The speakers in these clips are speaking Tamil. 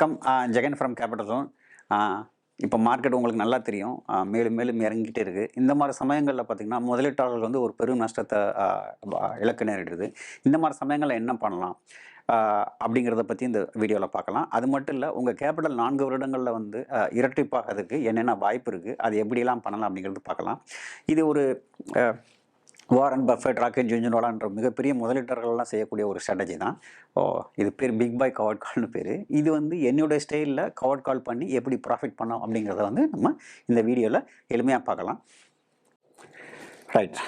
வணக்கம். Jagan from capital zone. இப்போ மார்க்கெட் உங்களுக்கு நல்லா தெரியும். மேலும் மேலும் இறங்கிட்டே இருக்குது. இந்த மாதிரி சமயங்களில் பார்த்திங்கன்னா முதலீட்டாளர்கள் வந்து ஒரு பெரும் நஷ்டத்தை இழக்க நேரிடுது. இந்த மாதிரி சமயங்களில் என்ன பண்ணலாம் அப்படிங்கிறத பற்றி இந்த வீடியோவில் பார்க்கலாம். அது மட்டும் இல்லை, உங்கள் கேபிட்டல் 4 வருடங்களில் வந்து இரட்டிப்பாகிறதுக்கு என்னென்ன வாய்ப்பு இருக்குது, அது எப்படியெல்லாம் பண்ணலாம் அப்படிங்கிறது பார்க்கலாம். இது ஒரு வாரன் பஃபெட், ராக்கெட் ஜுன்ஜுன்வாலான்ற மிகப்பெரிய முதலீட்டாளர்கள்லாம் செய்யக்கூடிய ஒரு ஸ்ட்ராட்டஜி தான். இது பேர் பிக் பை கவர்ட் கால்னு பேர். இது வந்து என்னுடைய ஸ்டைலில் கவர்ட் கால் பண்ணி எப்படி ப்ராஃபிட் பண்ணோம் அப்படிங்கிறத வந்து நம்ம இந்த வீடியோவில் எளிமையாக பார்க்கலாம். ரைட்.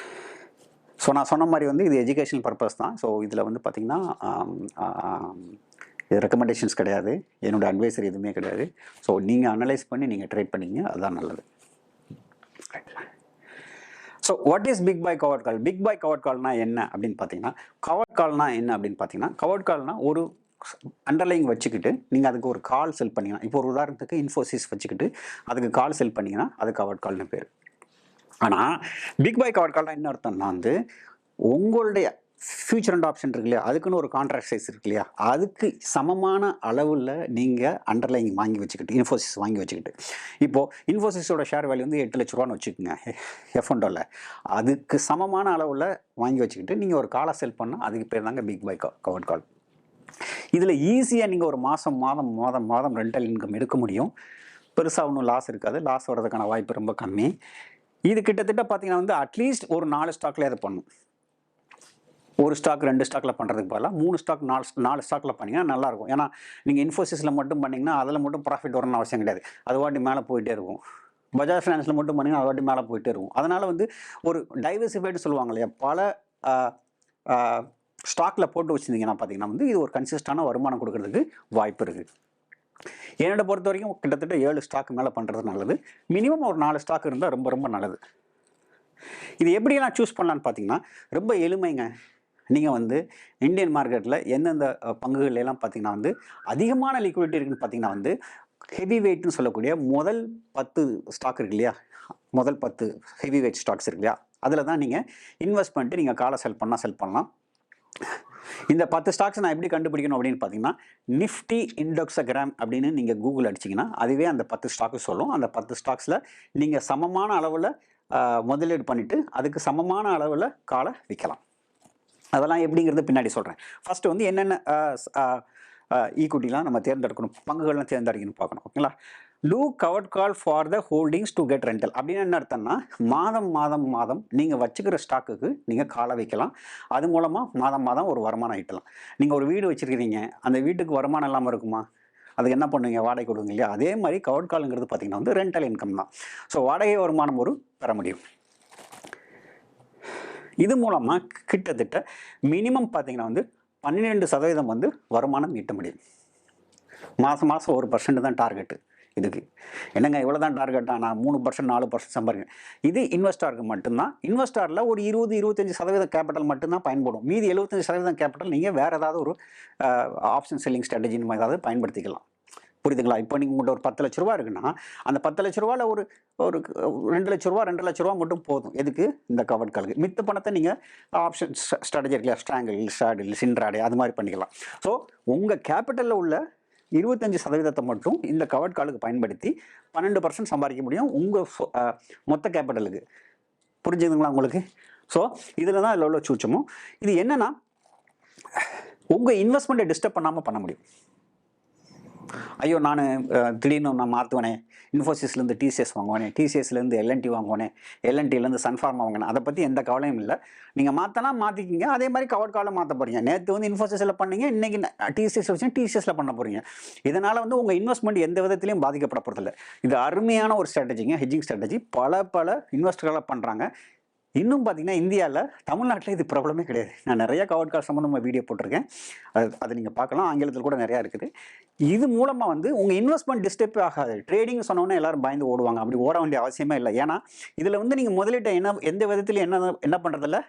ஸோ நான் சொன்ன மாதிரி வந்து இது எஜுகேஷனல் பர்பஸ் தான். ஸோ இதில் வந்து பார்த்திங்கன்னா இது ரெக்கமெண்டேஷன்ஸ் கிடையாது, என்னோடய அட்வைசர் எதுவுமே கிடையாது. ஸோ நீங்கள் அனலைஸ் பண்ணி நீங்கள் ட்ரேட் பண்ணிங்க, அதுதான் நல்லது. So what is big buy covered call? Big buy covered கால்னா என்ன அப்படின்னு பார்த்தீங்கன்னா, கவர்ட் கால்னா என்ன அப்படின்னு பார்த்தீங்கன்னா, கவர்ட் கால்னா ஒரு அண்டர்லைங் வச்சுக்கிட்டு நீங்கள் அதுக்கு ஒரு கால் செல் பண்ணிங்கன்னா, இப்போ ஒரு உதாரணத்துக்கு இன்ஃபோசிஸ் வச்சுக்கிட்டு அதுக்கு கால் செல் பண்ணிங்கன்னா அது கவர்ட் கால்னு பேர். ஆனால் பிக் பை கவர்ட் கால்னா என்ன அர்த்தம்னா வந்து உங்களுடைய ஃபியூச்சர் அண்ட் ஆப்ஷன் இருக்கு இல்லையா, அதுக்குன்னு ஒரு கான்ட்ராக்ட் சைஸ் இருக்கு இல்லையா, அதுக்கு சமமான அளவில் நீங்கள் அண்டர்லைங் வாங்கி வச்சுக்கிட்டு, இன்ஃபோசிஸ் வாங்கி வச்சுக்கிட்டு, இப்போது இன்ஃபோசிஸோட ஷேர் வேல்யூ வந்து 8 லட்ச ரூபான்னு வச்சுக்கோங்க F1 அதுக்கு சமமான அளவில் வாங்கி வச்சுக்கிட்டு நீங்கள் ஒரு காலை செல் பண்ணால் அதுக்கு பேர் தாங்க பிக் பை கவர்ட் கால். இதில் ஈஸியாக நீங்கள் ஒரு மாதம் ரெண்டல் இன்கம் எடுக்க முடியும். பெருசாக ஒன்றும் லாஸ் இருக்காது. லாஸ் வர்றதுக்கான வாய்ப்பு ரொம்ப கம்மி. இது கிட்டத்தட்ட பார்த்தீங்கன்னா வந்து அட்லீஸ்ட் ஒரு 4 ஸ்டாக்ல அதை பண்ணும். ஒரு ஸ்டாக் 2 ஸ்டாக்கில் பண்ணுறதுக்கு பதிலாக 3 ஸ்டாக் 4 ஸ்டாக்கில் பண்ணிங்கன்னா நல்லாயிருக்கும். ஏன்னா நீங்கள் இன்ஃபோசிஸில் மட்டும் பண்ணிங்கன்னா அதில் மட்டும் ப்ராஃபிட் வரணும்னு அவசியம் கிடையாது. அது வாட்டி மேலே போயிட்டே இருக்கும். பஜாஜ் ஃபைனான்ஸில் மட்டும் பண்ணிங்கன்னா அது வாட்டி மேலே போயிட்டே இருக்கும். அதனால் வந்து ஒரு டைவர்சிஃபைடு சொல்லுவாங்க இல்லையா, பல ஸ்டாக்கில் போட்டு வச்சுருந்தீங்கன்னா பார்த்தீங்கன்னா வந்து இது ஒரு கன்சிஸ்டான வருமானம் கொடுக்கறதுக்கு வாய்ப்பு இருக்குது. என்னோட பொறுத்த வரைக்கும் கிட்டத்தட்ட 7 ஸ்டாக் மேலே பண்ணுறது நல்லது. மினிமம் ஒரு 4 ஸ்டாக் இருந்தால் ரொம்ப ரொம்ப நல்லது. இது எப்படியெல்லாம் சூஸ் பண்ணலான்னு பார்த்தீங்கன்னா ரொம்ப எளிமைங்க. நீங்கள் வந்து இந்தியன் மார்க்கெட்டில் எந்தெந்த பங்குகளெல்லாம் பார்த்தீங்கன்னா வந்து அதிகமான லிக்விடிட்டி இருக்குன்னு பார்த்தீங்கன்னா வந்து ஹெவி வெயிட்னு சொல்லக்கூடிய முதல் 10 ஸ்டாக் இருக்கு இல்லையா, முதல் 10 ஹெவி வெயிட் ஸ்டாக்ஸ் இருக்கு இல்லையா, அதில் தான் நீங்கள் இன்வெஸ்ட் பண்ணிட்டு நீங்கள் காலை செல் பண்ணலாம். இந்த 10 ஸ்டாக்ஸ் நான் எப்படி கண்டுபிடிக்கணும் அப்படின்னு பார்த்தீங்கன்னா, நிஃப்டி இண்டெக்ஸோகிராம் அப்படின்னு நீங்கள் கூகுள் அடிச்சிங்கன்னா அதுவே அந்த 10 ஸ்டாக்கு சொல்லும். அந்த 10 ஸ்டாக்ஸில் நீங்கள் சமமான அளவில் முதலீடு பண்ணிவிட்டு அதுக்கு சமமான அளவில் காலை விற்கலாம். அதெல்லாம் எப்படிங்கிறது பின்னாடி சொல்கிறேன். ஃபஸ்ட்டு வந்து என்னென்ன ஈக்விட்டிலாம் நம்ம தேர்ந்தெடுக்கணும், பங்குகள்லாம் தேர்ந்தெடுக்கணும்னு பார்க்கணும். ஓகேங்களா? Do covered call for the holdings to get rental அப்படின்னு என்ன அர்த்தம்னா, மாதம் நீங்கள் வச்சுக்கிற ஸ்டாக்குக்கு நீங்கள் காலை வைக்கலாம். அது மூலமாக மாதம் ஒரு வருமானம் ஈட்டலாம். நீங்கள் ஒரு வீடு வச்சுருக்கிறீங்க, அந்த வீட்டுக்கு வருமானம் இல்லாமல் இருக்குமா? அதுக்கு என்ன பண்ணுவீங்க? வாடகை கொடுங்க இல்லையா? அதே மாதிரி கவர்ட் காலுங்கிறது பார்த்திங்கன்னா வந்து ரெண்டல் இன்கம் தான். ஸோ வாடகை வருமானம் பெற முடியும். இது மூலமாக கிட்டத்தட்ட மினிமம் பார்த்தீங்கன்னா வந்து 12% வந்து வருமானம் ஈட்ட முடியும். மாதம் 1% தான் டார்கெட்டு. இதுக்கு என்னங்க இவ்வளோ தான் டார்கெட்டாக? நான் 3% 4% சம்பாதிக்கிறேன். இது இன்வெஸ்டாருக்கு மட்டும்தான். இன்வெஸ்டாரில் ஒரு 20-25% கேபிட்டல் மட்டும்தான் பயன்படும். மீதி 75% கேபிட்டல் நீங்கள் வேறு ஏதாவது ஒரு ஆப்ஷன் செல்லிங் ஸ்ட்ராட்டஜின்னு ஏதாவது பயன்படுத்திக்கலாம். புரியுதுங்களா? இப்போ நீங்கள் உங்கள்கிட்ட ஒரு 10 லட்ச ரூபா இருக்குன்னா அந்த 10 லட்ச ரூபாவில் ஒரு 2 லட்ச ரூபா 2 லட்ச ரூபா மட்டும் போதும். எதுக்கு? இந்த கவர்ட் காலுக்கு. மித்த பணத்தை நீங்கள் ஆப்ஷன் ஸ்ட்ராட்டஜி இருக்குல்லையா, ஸ்ட்ராங்கிள், ஷாடில், சின்ட்ராடே அது மாதிரி பண்ணிக்கலாம். ஸோ உங்கள் கேபிட்டலில் உள்ள 25% மட்டும் இந்த கவர்ட் காலுக்கு பயன்படுத்தி 12% சம்பாதிக்க முடியும் உங்கள் மொத்த கேபிட்டலுக்கு. புரிஞ்சுதுங்களா உங்களுக்கு? ஸோ இதில் தான் இதில் உள்ள சூட்சமும். இது என்னென்னா உங்கள் இன்வெஸ்ட்மெண்ட்டை டிஸ்டர்ப் பண்ணாமல் பண்ண முடியும். ஐயோ நான் திடீர்னு நான் மாற்றுவேனே, இன்ஃபோசிஸ்லேருந்து டிசிஎஸ் வாங்குவேனே, டிசிஎஸ்லேருந்து எல்என்டி வாங்குவேனே, எல்என்டிலேருந்து சன்ஃபார்மா வாங்கினேன், அதை பற்றி எந்த கவலையும் இல்லை. நீங்கள் மாற்றினா மாற்றிக்கிங்க. அதே மாதிரி கவர்ட் காலை மாற்ற போகிறீங்க. நேற்று வந்து இன்ஃபோசிஸில் பண்ணீங்க, இன்றைக்கி டிசிஎஸ் வச்சு டிசிஎஸில் பண்ண போகிறீங்க. இதனால் வந்து உங்கள் இன்வெஸ்ட்மெண்ட் எந்த விதத்துலையும் பாதிக்கப்பட போகிறதில்ல. இது அருமையான ஒரு ஸ்ட்ராட்டஜிங்க, ஹெட்ஜிங் ஸ்ட்ராட்டஜி. பல இன்வெஸ்டர்களாக பண்ணுறாங்க. இன்னும் பார்த்தீங்கன்னா இந்தியாவில், தமிழ்நாட்டில் இது ப்ராப்ளமே கிடையாது. நான் நிறைய கவர்ட் கால் சம்மந்தமாக வீடியோ போட்டிருக்கேன். அதை நீங்கள் பார்க்கலாம். ஆங்கிலத்தில் கூட நிறையா இருக்குது. இது மூலமாக வந்து உங்கள் இன்வெஸ்ட்மெண்ட் டிஸ்டர்ப் ஆகாது. ட்ரேடிங் சொன்னோன்னே எல்லோரும் பயந்து ஓடுவாங்க. அப்படி ஓட வேண்டிய அவசியமே இல்லை. ஏன்னா இதில் வந்து நீங்கள் முதலீட்டை எந்த விதத்துலையும் என்ன பண்ணுறதில்ல,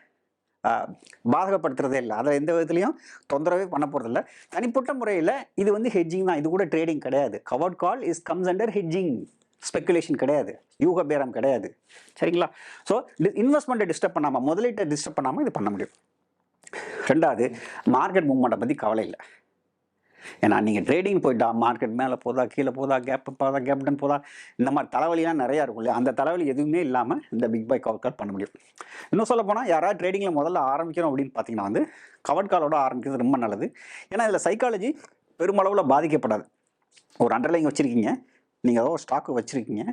பாதகப்படுத்துறதே இல்லை. அதில் எந்த விதத்துலையும் தொந்தரவே பண்ண போகிறதில்ல. தனிப்பட்ட முறையில் இது வந்து ஹெட்ஜிங் தான். இது கூட ட்ரேடிங் கிடையாது. கவர்ட் கால் கம்ஸ் அண்டர் ஹெட்ஜிங். ஸ்பெக்குலேஷன் கிடையாது, யூக பேரம் கிடையாது. சரிங்களா? ஸோ இன்வெஸ்ட்மெண்ட்டை டிஸ்டர்ப் பண்ணாமல், முதலீட்டை டிஸ்டர்ப் பண்ணாமல் இது பண்ண முடியும். ரெண்டாவது, மார்க்கெட் மூவ்மெண்ட்டை பற்றி கவலை இல்லை. ஏன்னா நீங்கள் ட்ரேடிங் போயிட்டா மார்க்கெட் மேலே போதா கீழே போதா கேப் போதா கேப்டன் போதா இந்த மாதிரி தலைவலிலாம் நிறையா இருக்கும் இல்லையா, அந்த தலைவலி எதுவுமே இல்லாமல் இந்த பிக் பை கவர் கால் பண்ண முடியும். இன்னும் சொல்ல போனால் யாராவது ட்ரேடிங்கில் முதல்ல ஆரம்பிக்கிறோம் அப்படின்னு பார்த்தீங்கன்னா வந்து கவர் காலோட ஆரம்பிக்கிறது ரொம்ப நல்லது. ஏன்னா இதில் சைக்காலஜி பெருமளவில் பாதிக்கப்படாது. ஒரு அண்டர்லைங் வச்சுருக்கீங்க, நீங்கள் ஏதோ ஒரு ஸ்டாக்கு வச்சுருக்கீங்க,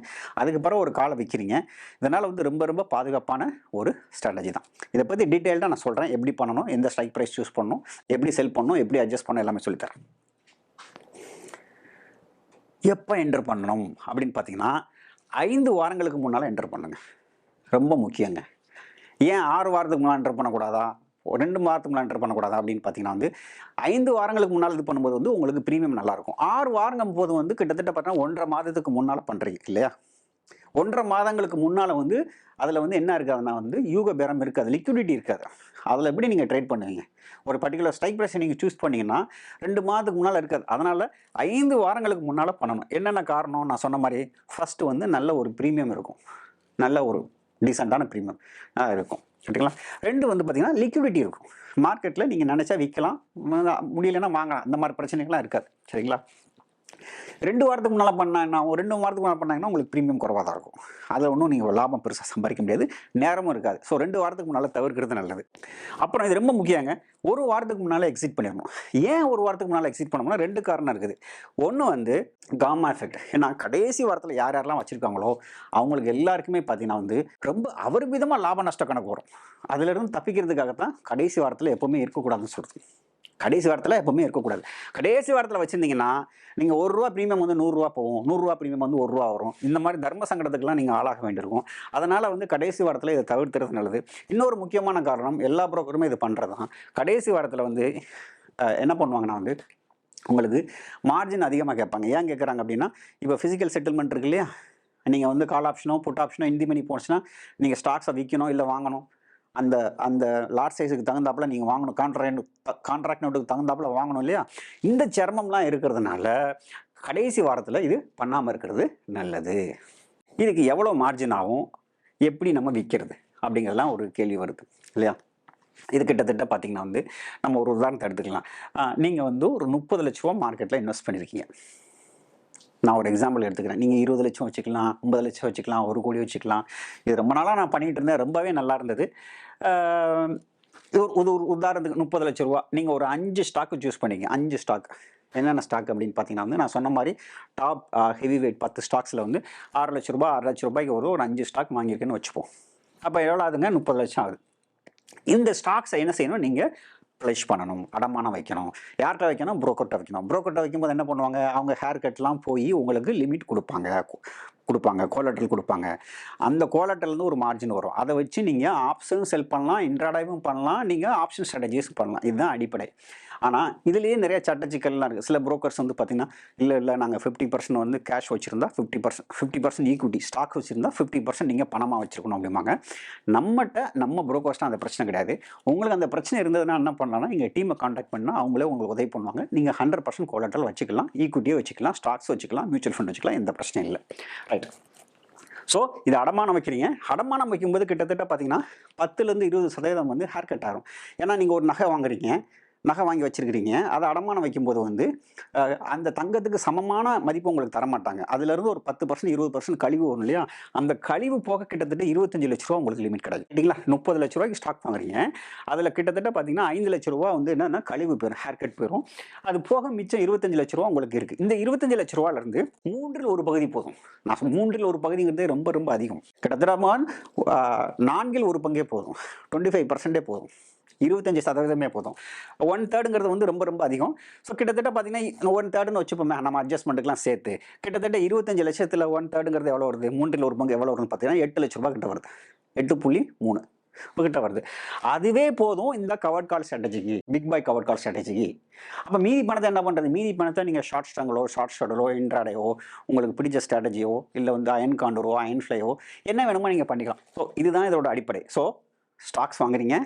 அதுக்கு பிறகு ஒரு காலை வைக்கிறீங்க. இதனால் வந்து ரொம்ப ரொம்ப பாதுகாப்பான ஒரு ஸ்ட்ராட்டஜி தான். இதை பற்றி டீட்டெயில்டாக நான் சொல்கிறேன், எப்படி பண்ணணும், எந்த ஸ்ட்ரைக் ப்ரைஸ் சூஸ் பண்ணணும், எப்படி செல் பண்ணணும், எப்படி அட்ஜஸ்ட் பண்ணணும், எல்லாமே சொல்லித்தரேன். எப்போ என்டர் பண்ணணும் அப்படின்னு பார்த்தீங்கன்னா 5 வாரங்களுக்கு முன்னால் என்டர் பண்ணுங்க, ரொம்ப முக்கியங்க. ஏன் 6 வாரத்துக்கு முன்னால் என்டர் பண்ணக்கூடாதா, 2 வாரத்துக்கு முன்னால் என்டர் பண்ணக்கூடாதா அப்படின்னு பார்த்தீங்கன்னா வந்து 5 வாரங்களுக்கு முன்னால் இது பண்ணும்போது வந்து உங்களுக்கு ப்ரீமியம் நல்லாயிருக்கும். 6 வாரங்கும் போது வந்து கிட்டத்தட்ட பார்த்தீங்கன்னா 1.5 மாதத்துக்கு முன்னால் பண்ணுறீங்க இல்லையா. 1.5 மாதங்களுக்கு முன்னால் வந்து அதில் வந்து என்ன இருக்காதுன்னா வந்து யூக பேரம் இருக்காது, லிக்விடிட்டி இருக்காது. அதில் எப்படி நீங்கள் ட்ரேட் பண்ணுவீங்க? ஒரு பர்டிகுலர் ஸ்ட்ரைக் ப்ரைஸை நீங்கள் சூஸ் பண்ணிங்கன்னா 2 மாதத்துக்கு முன்னால் இருக்காது. அதனால் 5 வாரங்களுக்கு முன்னால் பண்ணணும். என்னென்ன காரணம்? நான் சொன்ன மாதிரி ஃபஸ்ட்டு வந்து நல்ல ஒரு ப்ரீமியம் இருக்கும், நல்ல ஒரு டீசெண்டான ப்ரீமியம் இருக்கும். சரிங்களா? 2 வந்து பார்த்தீங்கன்னா லிக்விடிட்டி இருக்கும். மார்க்கெட்டில் நீங்கள் நினச்சா விற்கலாம், முடியலைன்னா வாங்கலாம், இந்த மாதிரி பிரச்சனைகள்லாம் இருக்காது. சரிங்களா? 2 வாரத்துக்கு முன்னால் பண்ணாங்கன்னா, ஒரு 2 வாரத்துக்கு முன்னால் பண்ணாங்கன்னா உங்களுக்கு ப்ரீமியம் குறவாக தான் இருக்கும். அதில் ஒன்றும் நீங்கள் லாபம் பெருசாக சம்பாதிக்க முடியாது, நேரமும் இருக்காது. ஸோ 2 வாரத்துக்கு முன்னால் தவிர்க்கிறது நல்லது. அப்புறம் இது ரொம்ப முக்கியங்க, 1 வாரத்துக்கு முன்னால் எக்ஸிட் பண்ணிடணும். ஏன் 1 வாரத்துக்கு முன்னால் எக்ஸிட் பண்ணணும்னா 2 காரணம் இருக்குது. ஒன்று வந்து காமா எஃபெக்ட். ஏன்னா கடைசி வாரத்தில் யார் யாரெல்லாம் வச்சுருக்காங்களோ அவங்களுக்கு எல்லாருக்குமே பார்த்தீங்கன்னா வந்து ரொம்ப அபரிமிதமாக லாப நஷ்ட கணக்கு வரும். அதிலிருந்து தப்பிக்கிறதுக்காகத்தான் கடைசி வாரத்தில் எப்போவுமே இருக்கக்கூடாதுன்னு சொல்கிறது. கடைசி வாரத்தில் எப்போவுமே இருக்கக்கூடாது. கடைசி வாரத்தில் வச்சுருந்தீங்கன்னா நீங்கள் ₹1 ப்ரீமியம் வந்து ₹100 போகும், ₹100 ப்ரீமியம் வந்து ₹1 வரும். இந்த மாதிரி தர்ம சங்கடத்துக்குலாம் நீங்கள் ஆளாக வேண்டியிருக்கும். அதனால் வந்து கடைசி வாரத்தில் இதை தவிர்த்துறது நல்லது. இன்னொரு முக்கியமான காரணம், எல்லா புரோக்கருமே இது பண்ணுறது தான். கடைசி வாரத்தில் வந்து என்ன பண்ணுவாங்கன்னா வந்து உங்களுக்கு மார்ஜின் அதிகமாக கேட்பாங்க. ஏன் கேட்குறாங்க அப்படின்னா, இப்போ ஃபிசிக்கல் செட்டில்மெண்ட் இருக்கு இல்லையா, நீங்கள் வந்து கால் ஆப்ஷனோ புட் ஆப்ஷனோ இந்தி மணி போச்சுன்னா நீங்கள் ஸ்டாக்ஸை விற்கணும் இல்லை வாங்கணும். அந்த அந்த லாட் சைஸுக்கு தகுந்தாப்புல நீங்கள் வாங்கணும், கான்ட்ராக்ட் நோட்டுக்கு தகுந்தாப்புல வாங்கணும் இல்லையா. இந்த சிரமம்லாம் இருக்கிறதுனால கடைசி வாரத்தில் இது பண்ணாமல் இருக்கிறது நல்லது. இதுக்கு எவ்வளோ மார்ஜின் ஆகும், எப்படி நம்ம விற்கிறது அப்படிங்கிறதுலாம் ஒரு கேள்வி வருது இல்லையா. இது கிட்டத்தட்ட பார்த்தீங்கன்னா வந்து நம்ம ஒரு உதாரணத்தை எடுத்துக்கலாம். நீங்கள் வந்து ஒரு 30 லட்ச ரூபா மார்க்கெட்டில் இன்வெஸ்ட் பண்ணியிருக்கீங்க. நான் ஒரு எக்ஸாம்பிள் எடுத்துக்கிறேன். நீங்கள் 20 லட்சம் வச்சுக்கலாம், 50 லட்சம் வச்சுக்கலாம், 1 கோடி வச்சுக்கலாம். இது ரொம்ப நாளாக நான் பண்ணிகிட்டு இருந்தேன், ரொம்பவே நல்லா இருந்தது. ஒரு உதாரணத்துக்கு 30 லட்ச ரூபா நீங்கள் ஒரு 5 ஸ்டாக்கு சூஸ் பண்ணிங்க. 5 ஸ்டாக் என்னென்ன ஸ்டாக் அப்படின்னு பார்த்தீங்கன்னா வந்து நான் சொன்ன மாதிரி டாப் ஹெவி வெயிட் 10 ஸ்டாக்ஸில் வந்து 6 லட்ச ரூபா 6 லட்ச ரூபாய்க்கு ஒரு 5 ஸ்டாக் வாங்கியிருக்கேன்னு வச்சுப்போம். அப்போ எவ்வளோ ஆகுதுங்க? 30 லட்சம் ஆகுது. இந்த ஸ்டாக்ஸை என்ன செய்யணும், நீங்கள் ப்ளஷ் பண்ணணும், அடமானம் வைக்கணும். யார்கிட்ட வைக்கணும்? புரோக்கர்கிட்ட வைக்கணும். புரோக்கர்கிட்ட வைக்கும்போது என்ன பண்ணுவாங்க, அவங்க ஹேர் கட்லாம் போய் உங்களுக்கு லிமிட் கொடுப்பாங்க, கோலட்ரல் கொடுப்பாங்க. அந்த கோலட்ரல்னு ஒரு மார்ஜின் வரும். அதை வச்சு நீங்கள் ஆப்ஷனும் செல் பண்ணலாம், இன்ட்ராடேவும் பண்ணலாம், நீங்கள் ஆப்ஷன் ஸ்ட்ராட்டஜிஸ் பண்ணலாம். இதுதான் அடிப்படை. ஆனால் இதுலேயே நிறைய சட்ட சிக்கல்லாம் இருக்குது. சில புரோக்கர்ஸ் வந்து பார்த்திங்கன்னா, இல்லை நாங்கள் 50% வந்து கேஷ் வச்சுருந்தா 50% ஈக்விட்டி ஸ்டாக் வச்சுருந்தா 50% நீங்கள் பணமாக வச்சுருக்கணும் அப்படிம்பாங்க. நம்ம புரோக்கர்ஸ்னால் அந்த பிரச்சனை கிடையாது. உங்களுக்கு அந்த பிரச்சனை இருந்ததுன்னா என்ன பண்ணலாம்னா, எங்கள் டீமை காண்டாக்ட் பண்ணால் அவங்களே உங்களுக்கு உதவி பண்ணுவாங்க. நீங்கள் 100% கோலட்ரல் வச்சுக்கலாம், ஈக்விட்டியே வச்சுக்கலாம், ஸ்டாக்ஸ் வச்சுக்கலாம், மியூச்சுவல் ஃபண்ட் வச்சுக்கலாம், எந்த பிரச்சனையும் இல்லை. ரைட். ஸோ இது அடமானம் வைக்கிறீங்க. அடமானம் வைக்கும்போது கிட்டத்தட்ட பார்த்தீங்கன்னா 10% 20% வந்து ஹேர் கட் ஆகும். ஏன்னா நீங்கள் ஒரு நகை வாங்கி வச்சுருக்கிறீங்க, அதை அடமானம் வைக்கும்போது வந்து அந்த தங்கத்துக்கு சமமான மதிப்பு உங்களுக்கு தரமாட்டாங்க. அதுலேருந்து ஒரு 10% 20% கழிவு வரும் இல்லையா. அந்த கழிவு போக கிட்டத்தட்ட 25 லட்ச ரூபா உங்களுக்கு லிமிட் கிடையாது. சரிங்களா? 30 லட்ச ரூபாய்க்கு ஸ்டாக் வாங்குறீங்க, அதில் கிட்டத்தட்ட பார்த்தீங்கன்னா 5 லட்ச ரூபா வந்து என்னென்னா கழிவு போயிடும், ஹேர் கட் போயிடும். அது போக மிச்சம் 25 லட்ச ரூபா உங்களுக்கு இருக்குது. இந்த 25 லட்ச ரூபாயிலேருந்து 3ல் 1 பகுதி போதும். நான் 3ல் 1 பகுதிங்கிறது ரொம்ப ரொம்ப அதிகம். கிட்டத்தட்ட 4ல் 1 பங்கே போதும், 25% போதும், 25% போதும். 1/3 வந்து ரொம்ப ரொம்ப அதிகம். ஸோ கிட்டத்தட்ட பார்த்தீங்கன்னா 1/3 வச்சுப்போமே, நம்ம அட்ஜஸ்ட்மெண்ட்டுக்கெலாம் சேர்த்து கிட்டத்தட்ட 25 லட்சத்தில் 1/3 எவ்வளோ வருது, 3ல் 1 பங்கு எவ்வளோ வருதுன்னு பார்த்தீங்கன்னா 8 லட்ச ரூபா கிட்ட வருது, 8.3 கிட்ட வருது. அதுவே போதும் இந்த கவர்ட் கால் ஸ்ட்ராட்டஜிக்கு, பிக் பை கவர்ட் கால் ஸ்ட்ராட்டஜிக்கு. அப்போ மீதி பணத்தை என்ன பண்ணுறது? மீதி பணத்தை நீங்கள் ஷார்ட் ஸ்ட்ரங்களோ, ஷார்ட் ஷட்டரோ, இன்ட்ராடேவோ, உங்களுக்கு பிடிச்ச ஸ்ட்ராட்டஜியோ, இல்லை வந்து அயன் காண்டரோ, அயன் ஃப்ளையோ என்ன வேணுமோ நீங்கள் பண்ணிக்கலாம். ஸோ இதுதான் இதோட அடிப்படை. ஸோ ஸ்டாக்ஸ் வாங்குறீங்க,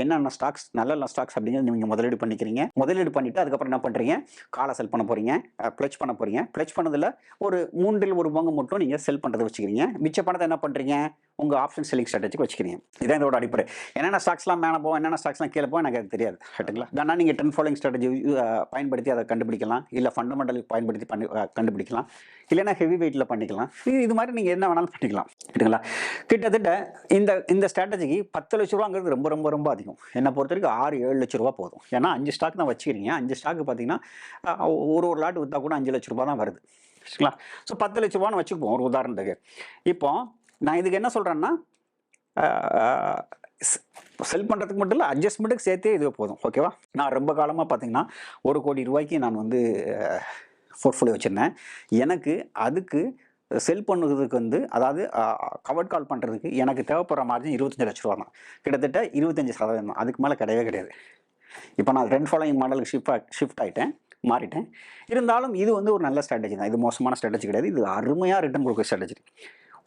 என்னென்ன ஸ்டாக்ஸ் நல்ல ஸ்டாக்ஸ் அப்படிங்கிறது நீங்கள் முதலீடு பண்ணிக்கிறீங்க. முதலீடு பண்ணிவிட்டு அதுக்கப்புறம் என்ன பண்ணுறீங்க, காலை செல் பண்ண போகிறீங்க, ப்ளச் பண்ண போகிறீங்க. ப்ளச் பண்ணதில் ஒரு 1/3 மட்டும் நீங்கள் செல் பண்ணுறதை வச்சுக்கிறீங்க. மிச்ச பணத்தை என்ன பண்ணுறீங்க, உங்கள் ஆப்ஷன் செல்லிங் ஸ்ட்ராட்டஜிக்கு வச்சுக்கிறீங்க. இதான் இதோட அடிப்படை. என்னென்ன ஸ்டாக்ஸ்லாம் மேலே போகும், என்னென்ன ஸ்டாக்ஸ்லாம் கீழே போகும் எனக்கு அது தெரியாது, ரைட்டுங்களா? ஆனால் நீங்கள் ட்ரெண்ட் ஃபாலோயிங் ஸ்ட்ராட்டஜி பயன்படுத்தி அதை கண்டுபிடிக்கலாம், இல்லை ஃபண்டமெண்டல் பயன்படுத்தி கண்டுபிடிக்கலாம், இல்லைன்னா ஹெவி வெயிட்டில் பண்ணிக்கலாம். இது மாதிரி நீங்கள் என்ன வேணாலும் பண்ணிக்கலாம், ரைட்டுங்களா? கிட்டத்தட்ட இந்த ஸ்ட்ராட்டஜிக்கு 10 லட்ச ரூபாங்கிறது ரொம்ப ரொம்ப ரொம்ப அதிகம். என்னை பொறுத்த வரைக்கும் 6-7 லட்ச ரூபா போதும். ஏன்னா 5 ஸ்டாக் தான் வச்சுக்கிறீங்க. 5 ஸ்டாக்கு பார்த்தீங்கன்னா ஒரு லாட் விற்றா கூட 5 லட்ச ரூபா தான் வருது, சரிங்களா? ஸோ 10 லட்ச ரூபான்னு வச்சுக்குவோம் ஒரு உதாரணத்துக்கு. இப்போ நான் இதுக்கு என்ன சொல்கிறேன்னா, செல் பண்ணுறதுக்கு மட்டும் இல்லை, அட்ஜஸ்ட்மெண்ட்டுக்கு சேர்த்தே இது போதும், ஓகேவா? நான் ரொம்ப காலமாக பார்த்தீங்கன்னா 1 கோடி ரூபாய்க்கு நான் வந்து போர்ட்ஃபோலியோ வச்சுருந்தேன். எனக்கு அதுக்கு செல் பண்ணுறதுக்கு வந்து, அதாவது கவர்ட் கால் பண்ணுறதுக்கு எனக்கு தேவைப்படுற மார்ஜின் 25 லட்ச ரூபா தான். கிட்டத்தட்ட 25% தான். அதுக்கு மேலே கிடையவே கிடையாது. இப்போ நான் ட்ரெண்ட் ஃபாலோயிங் மாடலுக்கு ஷிஃப்ட் ஆகிட்டேன், மாறிட்டேன். இருந்தாலும் இது வந்து ஒரு நல்ல ஸ்ட்ராட்டஜி தான். இது மோசமான ஸ்ட்ராட்டஜி கிடையாது. இது அருமையாக ரிட்டர்ன் கொடுக்குற ஸ்ட்ராட்டஜி.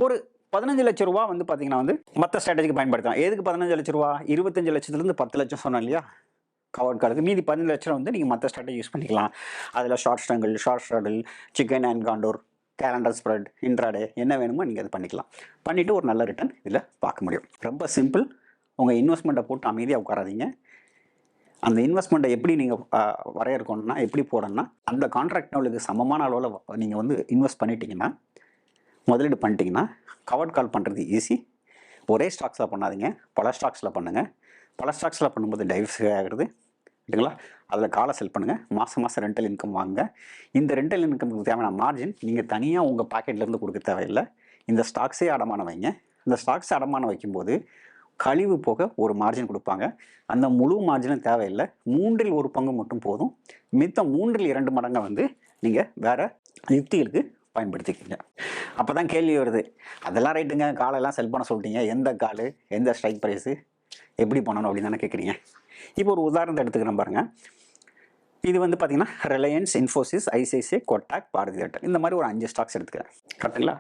ஒரு 15 லட்ச ரூபா வந்து பார்த்தீங்கன்னா வந்து மற்ற ஸ்ட்ராட்டஜிக்கு பயன்படுத்தலாம். எதுக்கு 15 லட்ச ரூபா? 25 லட்சத்துலேருந்து 10 லட்சம் சொன்னேன் இல்லையா கவர்ட் காலுக்கு. மீதி 15 லட்சம் வந்து நீங்கள் மற்ற ஸ்ட்ராட்டஜி யூஸ் பண்ணிக்கலாம். அதில் short strangle, chicken and condor, calendar spread, intraday, என்ன வேணுமோ நீங்கள் அது பண்ணிக்கலாம். பண்ணிவிட்டு ஒரு நல்ல ரிட்டர்ன் இதில் பார்க்க முடியும். ரொம்ப சிம்பிள். உங்கள் இன்வெஸ்ட்மெண்ட்டை போட்டு அமைதியாக உட்காராதீங்க. அந்த இன்வெஸ்ட்மெண்ட்டை எப்படி நீங்கள் வரையறுக்கணும்னா, எப்படி போடணும்னா, அந்த கான்ட்ராக்ட் உங்களுக்கு சமமான அளவில் நீங்கள் வந்து இன்வெஸ்ட் பண்ணிட்டீங்கன்னா, முதலீடு பண்ணிட்டீங்கன்னா, கவர்ட் கால் பண்ணுறது ஈஸி. ஒரே ஸ்டாக்ஸில் பண்ணாதீங்க, பல ஸ்டாக்ஸில் பண்ணுங்கள். பல ஸ்டாக்ஸில் பண்ணும்போது டைவர்சிஃபை ஆகிறது, சரிங்களா? அதில் காலை செல் பண்ணுங்கள். மாதம் ரெண்டல் இன்கம் வாங்க. இந்த ரெண்டல் இன்கமுக்கு தேவையான மார்ஜின் நீங்கள் தனியாக உங்கள் பாக்கெட்லேருந்து கொடுக்க தேவையில்லை. இந்த ஸ்டாக்ஸே அடமானம் வைங்க. இந்த ஸ்டாக்ஸை அடமானம் வைக்கும்போது கழிவு போக ஒரு மார்ஜின் கொடுப்பாங்க. அந்த முழு மார்ஜினும் தேவையில்லை. 1/3 பங்கு மட்டும் போதும். மித்தம் 3/2 மடங்கை வந்து நீங்கள் வேறு யுக்திகளுக்கு பயன்படுத்திக்கிங்க. அப்போ தான் கேள்வி வருது, அதெல்லாம் ரைட்டுங்க, காலெல்லாம் செல் பண்ண சொல்லிட்டீங்க, எந்த கால், எந்த ஸ்ட்ரைக் ப்ரைஸு, எப்படி பண்ணணும் அப்படின்னு தானே கேட்குறீங்க. இப்போ ஒரு உதாரணத்தை எடுத்துக்கிறேன் பாருங்கள். இது வந்து பார்த்தீங்கன்னா ரிலையன்ஸ், இன்ஃபோசிஸ், ஐசிஐசிஐ, கோட்டாக், பாரதி ஏர்டெல், இந்த மாதிரி ஒரு 5 ஸ்டாக்ஸ் எடுத்துக்கிறேன், கரெக்டுங்களா?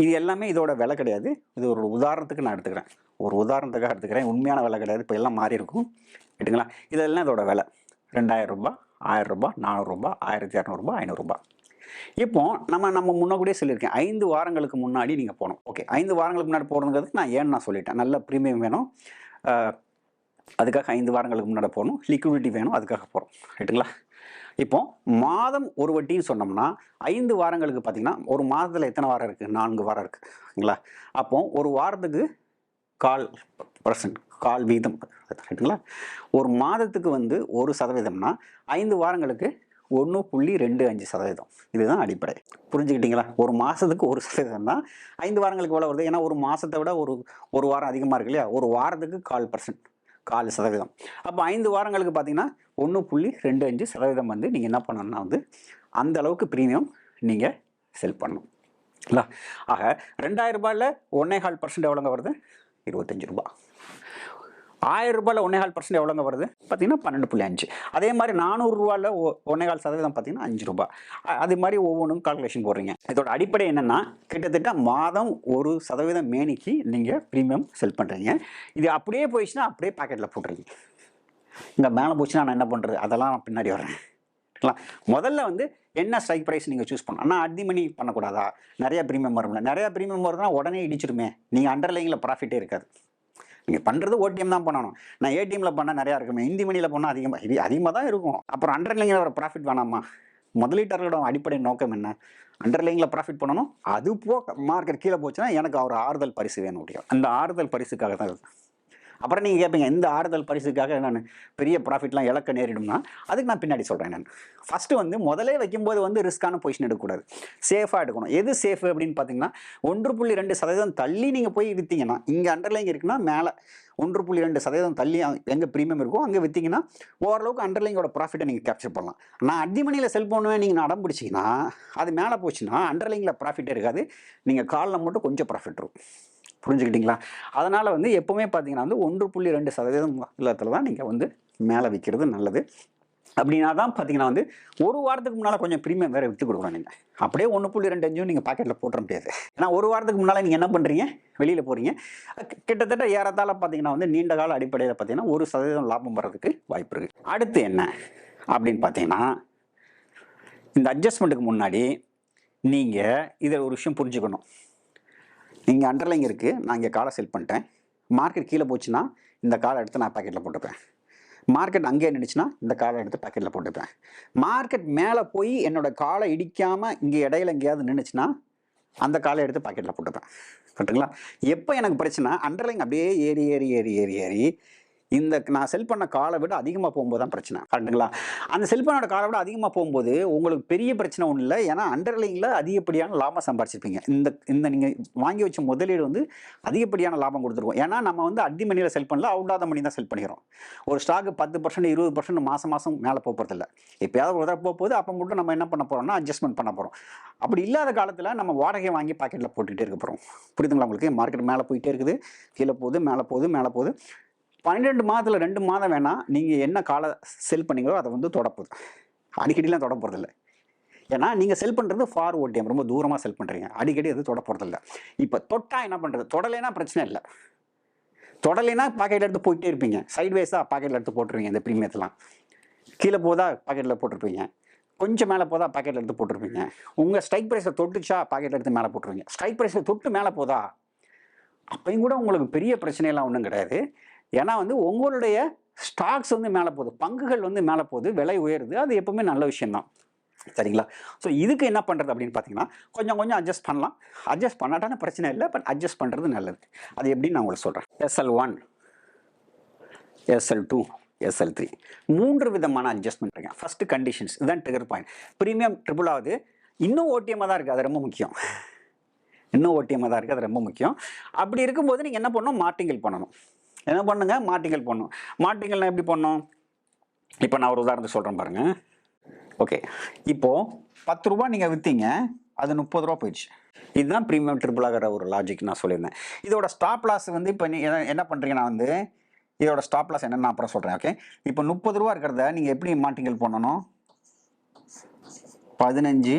இது எல்லாமே இதோட விலை கிடையாது. இது ஒரு உதாரணத்துக்கு நான் எடுத்துக்கிறேன், ஒரு உதாரணத்துக்காக எடுத்துக்கிறேன். உண்மையான விலை கிடையாது, இப்போ எல்லாம் மாறி இருக்கும், ரைட்டுங்களா? இதெல்லாம் இதோட விலை 2000 ரூபா, 1000 ரூபா, 400 ரூபா, 1200 ரூபா, 500 ரூபா. இப்போ நம்ம முன்னாடியே சொல்லியிருக்கேன், 5 வாரங்களுக்கு முன்னாடி நீங்கள் போகணும். ஓகே, 5 வாரங்களுக்கு முன்னாடி போகிறதுங்கிறது நான் சொல்லிட்டேன். நல்ல ப்ரீமியம் வேணும், அதுக்காக 5 வாரங்களுக்கு முன்னாடி போகணும். லிக்விடிட்டி வேணும், அதுக்காக போகிறோம், ரைட்டுங்களா? இப்போ மாதம் ஒரு வட்டின்னு சொன்னோம்னா 5 வாரங்களுக்கு பார்த்தீங்கன்னா, ஒரு மாதத்தில் எத்தனை வாரம் இருக்குது? 4 வாரம் இருக்குங்களா? அப்போ ஒரு வாரத்துக்கு 1/4% வீதம், ரைட்டுங்களா? ஒரு மாதத்துக்கு வந்து 1%னா 5 வாரங்களுக்கு 1.25%. இதுதான் அடிப்படை. புரிஞ்சுக்கிட்டீங்களா? ஒரு மாதத்துக்கு 1%னா 5 வாரங்களுக்கு எவ்வளோ வருது? ஏன்னா ஒரு மாதத்தை விட ஒரு வாரம் அதிகமாக இருக்கு இல்லையா? ஒரு வாரத்துக்கு 1/4%. அப்போ 5 வாரங்களுக்கு பார்த்தீங்கன்னா 1.25% வந்து நீங்கள் என்ன பண்ணணும்னா வந்து அந்த அளவுக்கு ப்ரீமியம் நீங்கள் செல் பண்ணணும், இல்லை? ஆக 2000 ரூபாயில் 1.25% எவ்வளோங்க வருது? 25 ரூபா. 1000 ரூபாயில் 1.25% எவ்வளோங்க வருது? பார்த்தீங்கன்னா 12.5. அதே மாதிரி 400 ரூபாயில் 1.25% பார்த்தீங்கன்னா 5 ரூபா. அது மாதிரி ஒவ்வொன்றும் கால்குலேஷன் போடுறீங்க. இதோட அடிப்படை என்னென்னா, கிட்டத்தட்ட மாதம் 1% மேனிக்கு நீங்கள் ப்ரீமியம் செல் பண்ணுறீங்க. இது அப்படியே போயிடுச்சுன்னா அப்படியே பாக்கெட்டில் போட்டுறீங்க. இங்கே மேலே போச்சுன்னா நான் என்ன பண்ணுறது? அதெல்லாம் நான் பின்னாடி வரேன். முதல்ல வந்து என்ன ஸ்ட்ரைக் ப்ரைஸ் நீங்கள் சூஸ் பண்ணணும். ஆனால் அட் தி மணி பண்ணக்கூடாதா? நிறையா ப்ரீமியம் வரும்ல. நிறையா ப்ரீமியம் வருதுன்னா உடனே இடிச்சிருமே. நீங்கள் அண்டர்லைனில் ப்ராஃபிட்டே இருக்காது. நீங்கள் பண்ணுறது ஓடிஎம் தான் பண்ணணும். நான் ஏடிஎம்மில் பண்ணால் நிறையா இருக்குமே, இந்தி மணியில் பண்ணால் அதிகமாக தான் இருக்கும். அப்புறம் அண்டர்லைனில் வர ப்ராஃபிட் வேணாமா? முதலீட்டர்களோட அடிப்படை நோக்கம் என்ன? அண்டர்லைனில் ப்ராஃபிட் பண்ணணும். அது போக மார்க்கெட் கீழே போச்சுன்னா எனக்கு ஒரு ஆறுதல் பரிசு வேணும் முடியும். அந்த ஆறுதல் பரிசுக்காக தான் இருக்குது. அப்புறம் நீங்கள் கேட்பீங்க, இந்த ஆறுதல் பரிசுக்காக நான் பெரிய ப்ராஃபிட்லாம் இழக்க நேரிடும்னா, அதுக்கு நான் பின்னாடி சொல்கிறேன். நான் ஃபஸ்ட்டு வந்து முதலே வைக்கும்போது வந்து ரிஸ்க்கான பொசிஷன் எடுக்கக்கூடாது, சேஃபாக எடுக்கணும். எது சேஃப் அப்படின்னு பார்த்தீங்கன்னா, 1.2% தள்ளி நீங்கள் போய் விற்றீங்கன்னா, இங்கே அண்டர்லைன் இருக்குன்னா மேலே 1.2% தள்ளி எங்கே ப்ரீமியம் இருக்கோ அங்கே விற்றீங்கன்னா ஓரளவுக்கு அண்டர்லைங்கோட ப்ராஃபிட்டை நீங்கள் கேப்சர் பண்ணலாம். நான் அடி மணியில் செல் பண்ணுவேன் நீங்கள் அடம் பிடிச்சிங்கன்னா, அது மேலே போச்சுன்னா அண்டர்லைனில் ப்ராஃபிட்டே இருக்காது. நீங்கள் காலில் மட்டும் கொஞ்சம் ப்ராஃபிட் இருக்கும். புரிஞ்சுக்கிட்டீங்களா? அதனால் வந்து எப்போவுமே பார்த்தீங்கன்னா வந்து 1.2% இல்லத்தில் தான் நீங்கள் வந்து மேலே விற்கிறது நல்லது. அப்படின்னா தான் பார்த்தீங்கன்னா வந்து ஒரு வாரத்துக்கு முன்னால் கொஞ்சம் ப்ரீமியம் வேறு விற்று கொடுக்கணும். நீங்கள் அப்படியே 1.25 நீங்கள் பாக்கெட்டில் போட்டுற முடியாது. ஏன்னா ஒரு வாரத்துக்கு முன்னால் நீங்கள் என்ன பண்ணுறீங்க, வெளியில் போகிறீங்க. கிட்டத்தட்ட ஏறத்தாழ பார்த்தீங்கன்னா வந்து நீண்ட கால அடிப்படையில் பார்த்தீங்கன்னா 1% லாபம் வர்றதுக்கு வாய்ப்பு இருக்குது. அடுத்து என்ன அப்படின்னு பார்த்தீங்கன்னா, இந்த அட்ஜஸ்ட்மெண்ட்டுக்கு முன்னாடி நீங்கள் இதில் ஒரு விஷயம் புரிஞ்சுக்கணும். நீங்கள் அண்டர்லைங் இருக்குது, நான் இங்கே காலை செல் பண்ணிட்டேன். மார்க்கெட் கீழே போச்சுன்னா இந்த காலை எடுத்து நான் பாக்கெட்டில் போட்டுப்பேன். மார்க்கெட் அங்கே நின்றுச்சுன்னா இந்த காலை எடுத்து பாக்கெட்டில் போட்டுப்பேன். மார்க்கெட் மேலே போய் என்னோட காலை இடிக்காமல் இங்கே இடையில எங்கேயாவது நின்றுச்சுன்னா அந்த காலை எடுத்து பாக்கெட்டில் போட்டுப்பேன். கரெக்டுங்களா? எப்போ எனக்கு பிரச்சனை, அண்டர்லைங் அப்படியே ஏறி ஏறி ஏறி ஏறி ஏறி இந்த நான் செல் பண்ண காலை விட அதிகமாக போகும்போது தான் பிரச்சனை. கரெக்டுங்களா? அந்த செல் பண்ணோட காலை விட அதிகமாக போகும்போது உங்களுக்கு பெரிய பிரச்சனை ஒன்றும் இல்லை. ஏன்னா அண்டர்லைனில் அதிகப்படியான லாபம் சம்பாரிச்சிருப்பீங்க. இந்த நீங்கள் வாங்கி வச்ச முதலீடு வந்து அதிகப்படியான லாபம் கொடுத்துருவோம். ஏன்னா நம்ம வந்து அடி மணியில் செல் பண்ணல, அவுட் ஆஃப் த மணி தான் செல் பண்ணிக்கிறோம். ஒரு ஸ்டாக்கு 10% 20% மாதம் மேலே போகிறதில்ல. எப்போயாவது ஒரு தடவை போகுது, அப்போ மட்டும் நம்ம என்ன பண்ண போகிறோம்னா அட்ஜஸ்ட்மெண்ட் பண்ண போகிறோம். அப்படி இல்லாத காலத்தில் நம்ம வாடகை வாங்கி பாக்கெட்டில் போட்டுக்கிட்டே இருக்க போகிறோம். புரியுதுங்களா உங்களுக்கு? மார்க்கெட் மேலே போயிட்டே இருக்குது, கீழே போகுது, மேலே போகுது, மேலே போகுது. 12 மாதத்தில் 2 மாதம் வேணால் நீங்கள் என்ன காலை செல் பண்ணீங்களோ அதை வந்து தொடப்போகுது. அடிக்கடிலாம் தொட போகிறதில்ல. ஏன்னா நீங்கள் செல் பண்ணுறது ஃபார் ஓடிஎம், ரொம்ப தூரமாக செல் பண்ணுறீங்க. அடிக்கடி அது தொட போகிறதில்ல. இப்போ தொட்டா என்ன பண்ணுறது? தொடலைன்னா பிரச்சனை இல்லை. தொடலைன்னா பாக்கெட்டில் எடுத்து போயிட்டே இருப்பீங்க. சைட்வேஸாக பாக்கெட்டில் எடுத்து போட்டுருவீங்க. இந்த ப்ரீமியத்தெல்லாம் கீழே போதா பாக்கெட்டில் போட்டிருப்பீங்க, கொஞ்சம் மேலே போதா பாக்கெட்டில் எடுத்து போட்டிருப்பீங்க. உங்கள் ஸ்ட்ரைக் ப்ரைஸில் தொட்டுச்சா பாக்கெட்டில் எடுத்து மேலே போட்டுருவீங்க. ஸ்ட்ரைக் ப்ரைஸில் தொட்டு மேலே போதா அப்பையும் கூட உங்களுக்கு பெரிய பிரச்சனையெல்லாம் ஒன்றும் கிடையாது. ஏன்னா வந்து உங்களுடைய ஸ்டாக்ஸ் வந்து மேலே போகுது, பங்குகள் வந்து மேலே போகுது, விலை உயருது. அது எப்பவுமே நல்ல விஷயம்தான். சரிங்களா? ஸோ இதுக்கு என்ன பண்ணுறது அப்படின்னு பார்த்தீங்கன்னா, கொஞ்சம் கொஞ்சம் அட்ஜஸ்ட் பண்ணலாம். அட்ஜஸ்ட் பண்ணாட்டான பிரச்சனை இல்லை, பட் அட்ஜஸ்ட் பண்ணுறது நல்லது. அது எப்படின்னு நான் உங்களுக்கு சொல்கிறேன். SL1, SL2, SL3 3 விதமான அட்ஜஸ்ட்மெண்ட் இருக்குங்க. ஃபர்ஸ்ட் கண்டிஷன்ஸ், இதுதான் ட்ரிகர் பாயிண்ட். ப்ரீமியம் ட்ரிபிள் ஆகுது, இன்னும் ஓடிஎம்மாக தான் இருக்குது, அது ரொம்ப முக்கியம். இன்னும் ஓடிஎம்மாக தான் இருக்குது, அது ரொம்ப முக்கியம். அப்படி இருக்கும்போது நீங்கள் என்ன பண்ணணும், மார்டிங்கல் பண்ணணும். என்ன பண்ணுங்க, மார்டிங்கல் பண்ணணும். மார்டிங்கல்னா எப்படி பண்ணணும்? இப்போ நான் ஒரு உதாரணத்தை சொல்கிறேன் பாருங்க. ஓகே, இப்போது 10 ரூபா நீங்கள் விற்றீங்க, அது 30 ரூபா போயிடுச்சு. இதுதான் ப்ரீமியம் ட்ரிபிள் ஆகிற ஒரு லாஜிக் நான் சொல்லியிருந்தேன். இதோட ஸ்டாப் லாஸ் வந்து இப்போ நீ என்ன பண்ணுறீங்கன்னா வந்து இதோட ஸ்டாப் லாஸ் என்னன்னு நான் அப்புறம் சொல்கிறேன். ஓகே, இப்போ 30 ரூபா இருக்கிறத நீங்கள் எப்படி மார்டிங்கல் பண்ணணும்? 15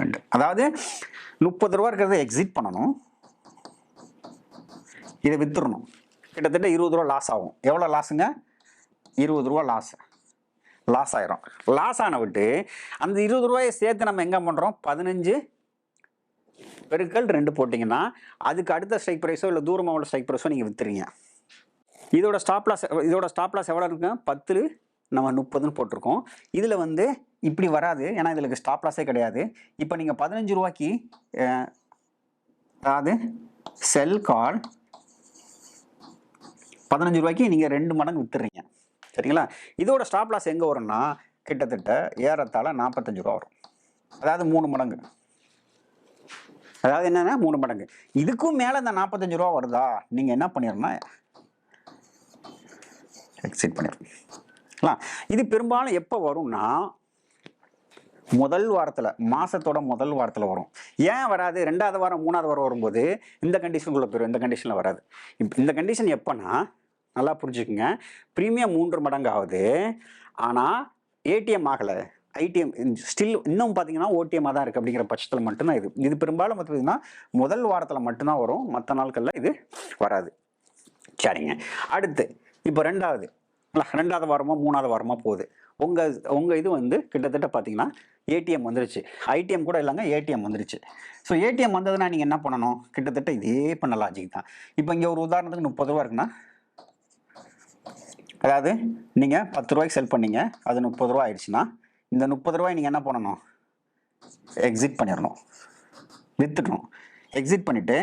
2, அதாவது 30 ரூபா இருக்கிறத எக்ஸிட் பண்ணணும், இதை வித்துடணும். கிட்டத்தட்ட 20 ரூபா லாஸ் ஆகும். எவ்வளோ லாஸுங்க? 20 ரூபா லாஸ் ஆயிரும். லாஸ் ஆன விட்டு அந்த 20 ரூபாயை சேர்த்து நம்ம எங்கே பண்ணுறோம்? 15 பெருக்கல் 2 போட்டிங்கன்னா அதுக்கு அடுத்த ஸ்ட்ரைக் ப்ரைஸோ இல்லை தூரமாக உள்ள ஸ்ட்ரைக் ப்ரைஸோ நீங்கள் வித்துறீங்க. இதோட ஸ்டாப் லாஸ் எவ்வளோ இருக்குங்க? 10 நம்ம 30ன்னு போட்டிருக்கோம். இதில் வந்து இப்படி வராது, ஏன்னா இதில் ஸ்டாப் லாஸே கிடையாது. இப்போ நீங்கள் 15 ரூபாய்க்கு அதாவது செல் கால் 15 ரூபாய்க்கு நீங்கள் 2 மடங்கு வித்துறீங்க. சரிங்களா? இதோட ஸ்டாப் லாஸ் எங்கே வரும்னா கிட்டத்தட்ட ஏறத்தாழ 45 ரூபா வரும். அதாவது 3 மடங்கு. அதாவது என்னன்னா 3 மடங்கு. இதுக்கும் மேலே இந்த 45 ரூபா வருதா, நீங்கள் என்ன பண்ணிடணும்னா எக்ஸிட் பண்ணிடணும். இது பெரும்பாலும் எப்போ வரும்னா முதல் வாரத்தில், மாதத்தோட முதல் வாரத்தில் வரும். ஏன் வராது? 2வது வாரம் 3வது வாரம் வரும்போது இந்த கண்டிஷனுக்குள்ளே போயிடும். இந்த கண்டிஷனில் வராது. இப்போ இந்த கண்டிஷன் எப்போனா நல்லா புரிஞ்சுக்குங்க. ப்ரீமியம் 3 மடங்கு ஆகுது, ஆனால் ஏடிஎம் ஆகலை. ஐடிஎம் ஸ்டில் இன்னும் பார்த்தீங்கன்னா ஓடிஎம்மாக தான் இருக்குது. அப்படிங்கிற பட்சத்தில் மட்டும்தான் இது பெரும்பாலும் பார்த்தீங்கன்னா முதல் வாரத்தில் மட்டும்தான் வரும், மற்ற நாட்களில் இது வராது. சரிங்க. அடுத்து இப்போ 2வது வாரமோ 3வது வாரமோ போகுது. உங்கள் இது வந்து கிட்டத்தட்ட பார்த்தீங்கன்னா ஏடிஎம் வந்துருச்சு. ஐடிஎம் கூட இல்லைங்க, ஏடிஎம் வந்துருச்சு. ஸோ ஏடிஎம் வந்ததுன்னா நீங்கள் என்ன பண்ணணும்? கிட்டத்தட்ட இதே பண்ண லாஜிக் தான். இப்போ இங்கே ஒரு உதாரணத்துக்கு 30 ரூபா இருக்குன்னா, அதாவது நீங்கள் 10 ரூபாய்க்கு செல் பண்ணீங்க, அது 30 ரூபா ஆயிடுச்சுன்னா இந்த 30 ரூபாய் நீங்கள் என்ன பண்ணணும்? எக்ஸிட் பண்ணிடணும், வித்துடணும். எக்ஸிட் பண்ணிவிட்டு